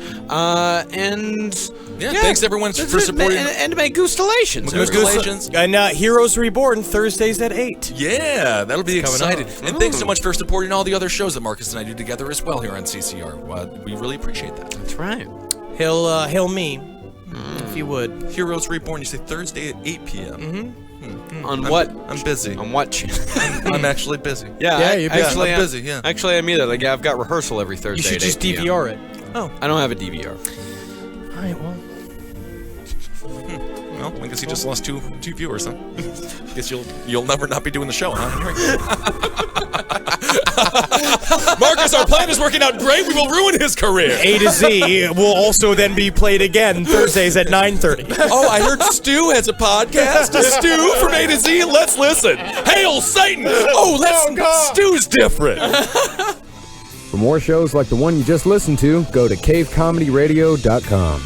Thanks everyone for supporting. And to make Gustalations. And Heroes Reborn, Thursdays at 8. Yeah, that'll be exciting. And thanks so much for supporting all the other shows that Marcus and I do together as well here on CCR. We really appreciate that. That's right. Hail me, if you would. Heroes Reborn, you say Thursday at 8 p.m. On what? I'm busy. On what channel? I'm actually busy. You're busy. Actually, I'm busy, yeah. Actually, I'm either. I've got rehearsal every Thursday. You should at just 8 p.m. DVR it. Oh. I don't have a DVR. All right, well. Well, I guess you just lost two viewers, huh? Guess you'll never not be doing the show, huh? Marcus, our plan is working out great. We will ruin his career. A to Z will also then be played again Thursdays at 9:30. Oh, I heard Stu has a podcast. Stu from A to Z. Let's listen. Hail Satan! Stu's different. For more shows like the one you just listened to, go to cavecomedyradio.com.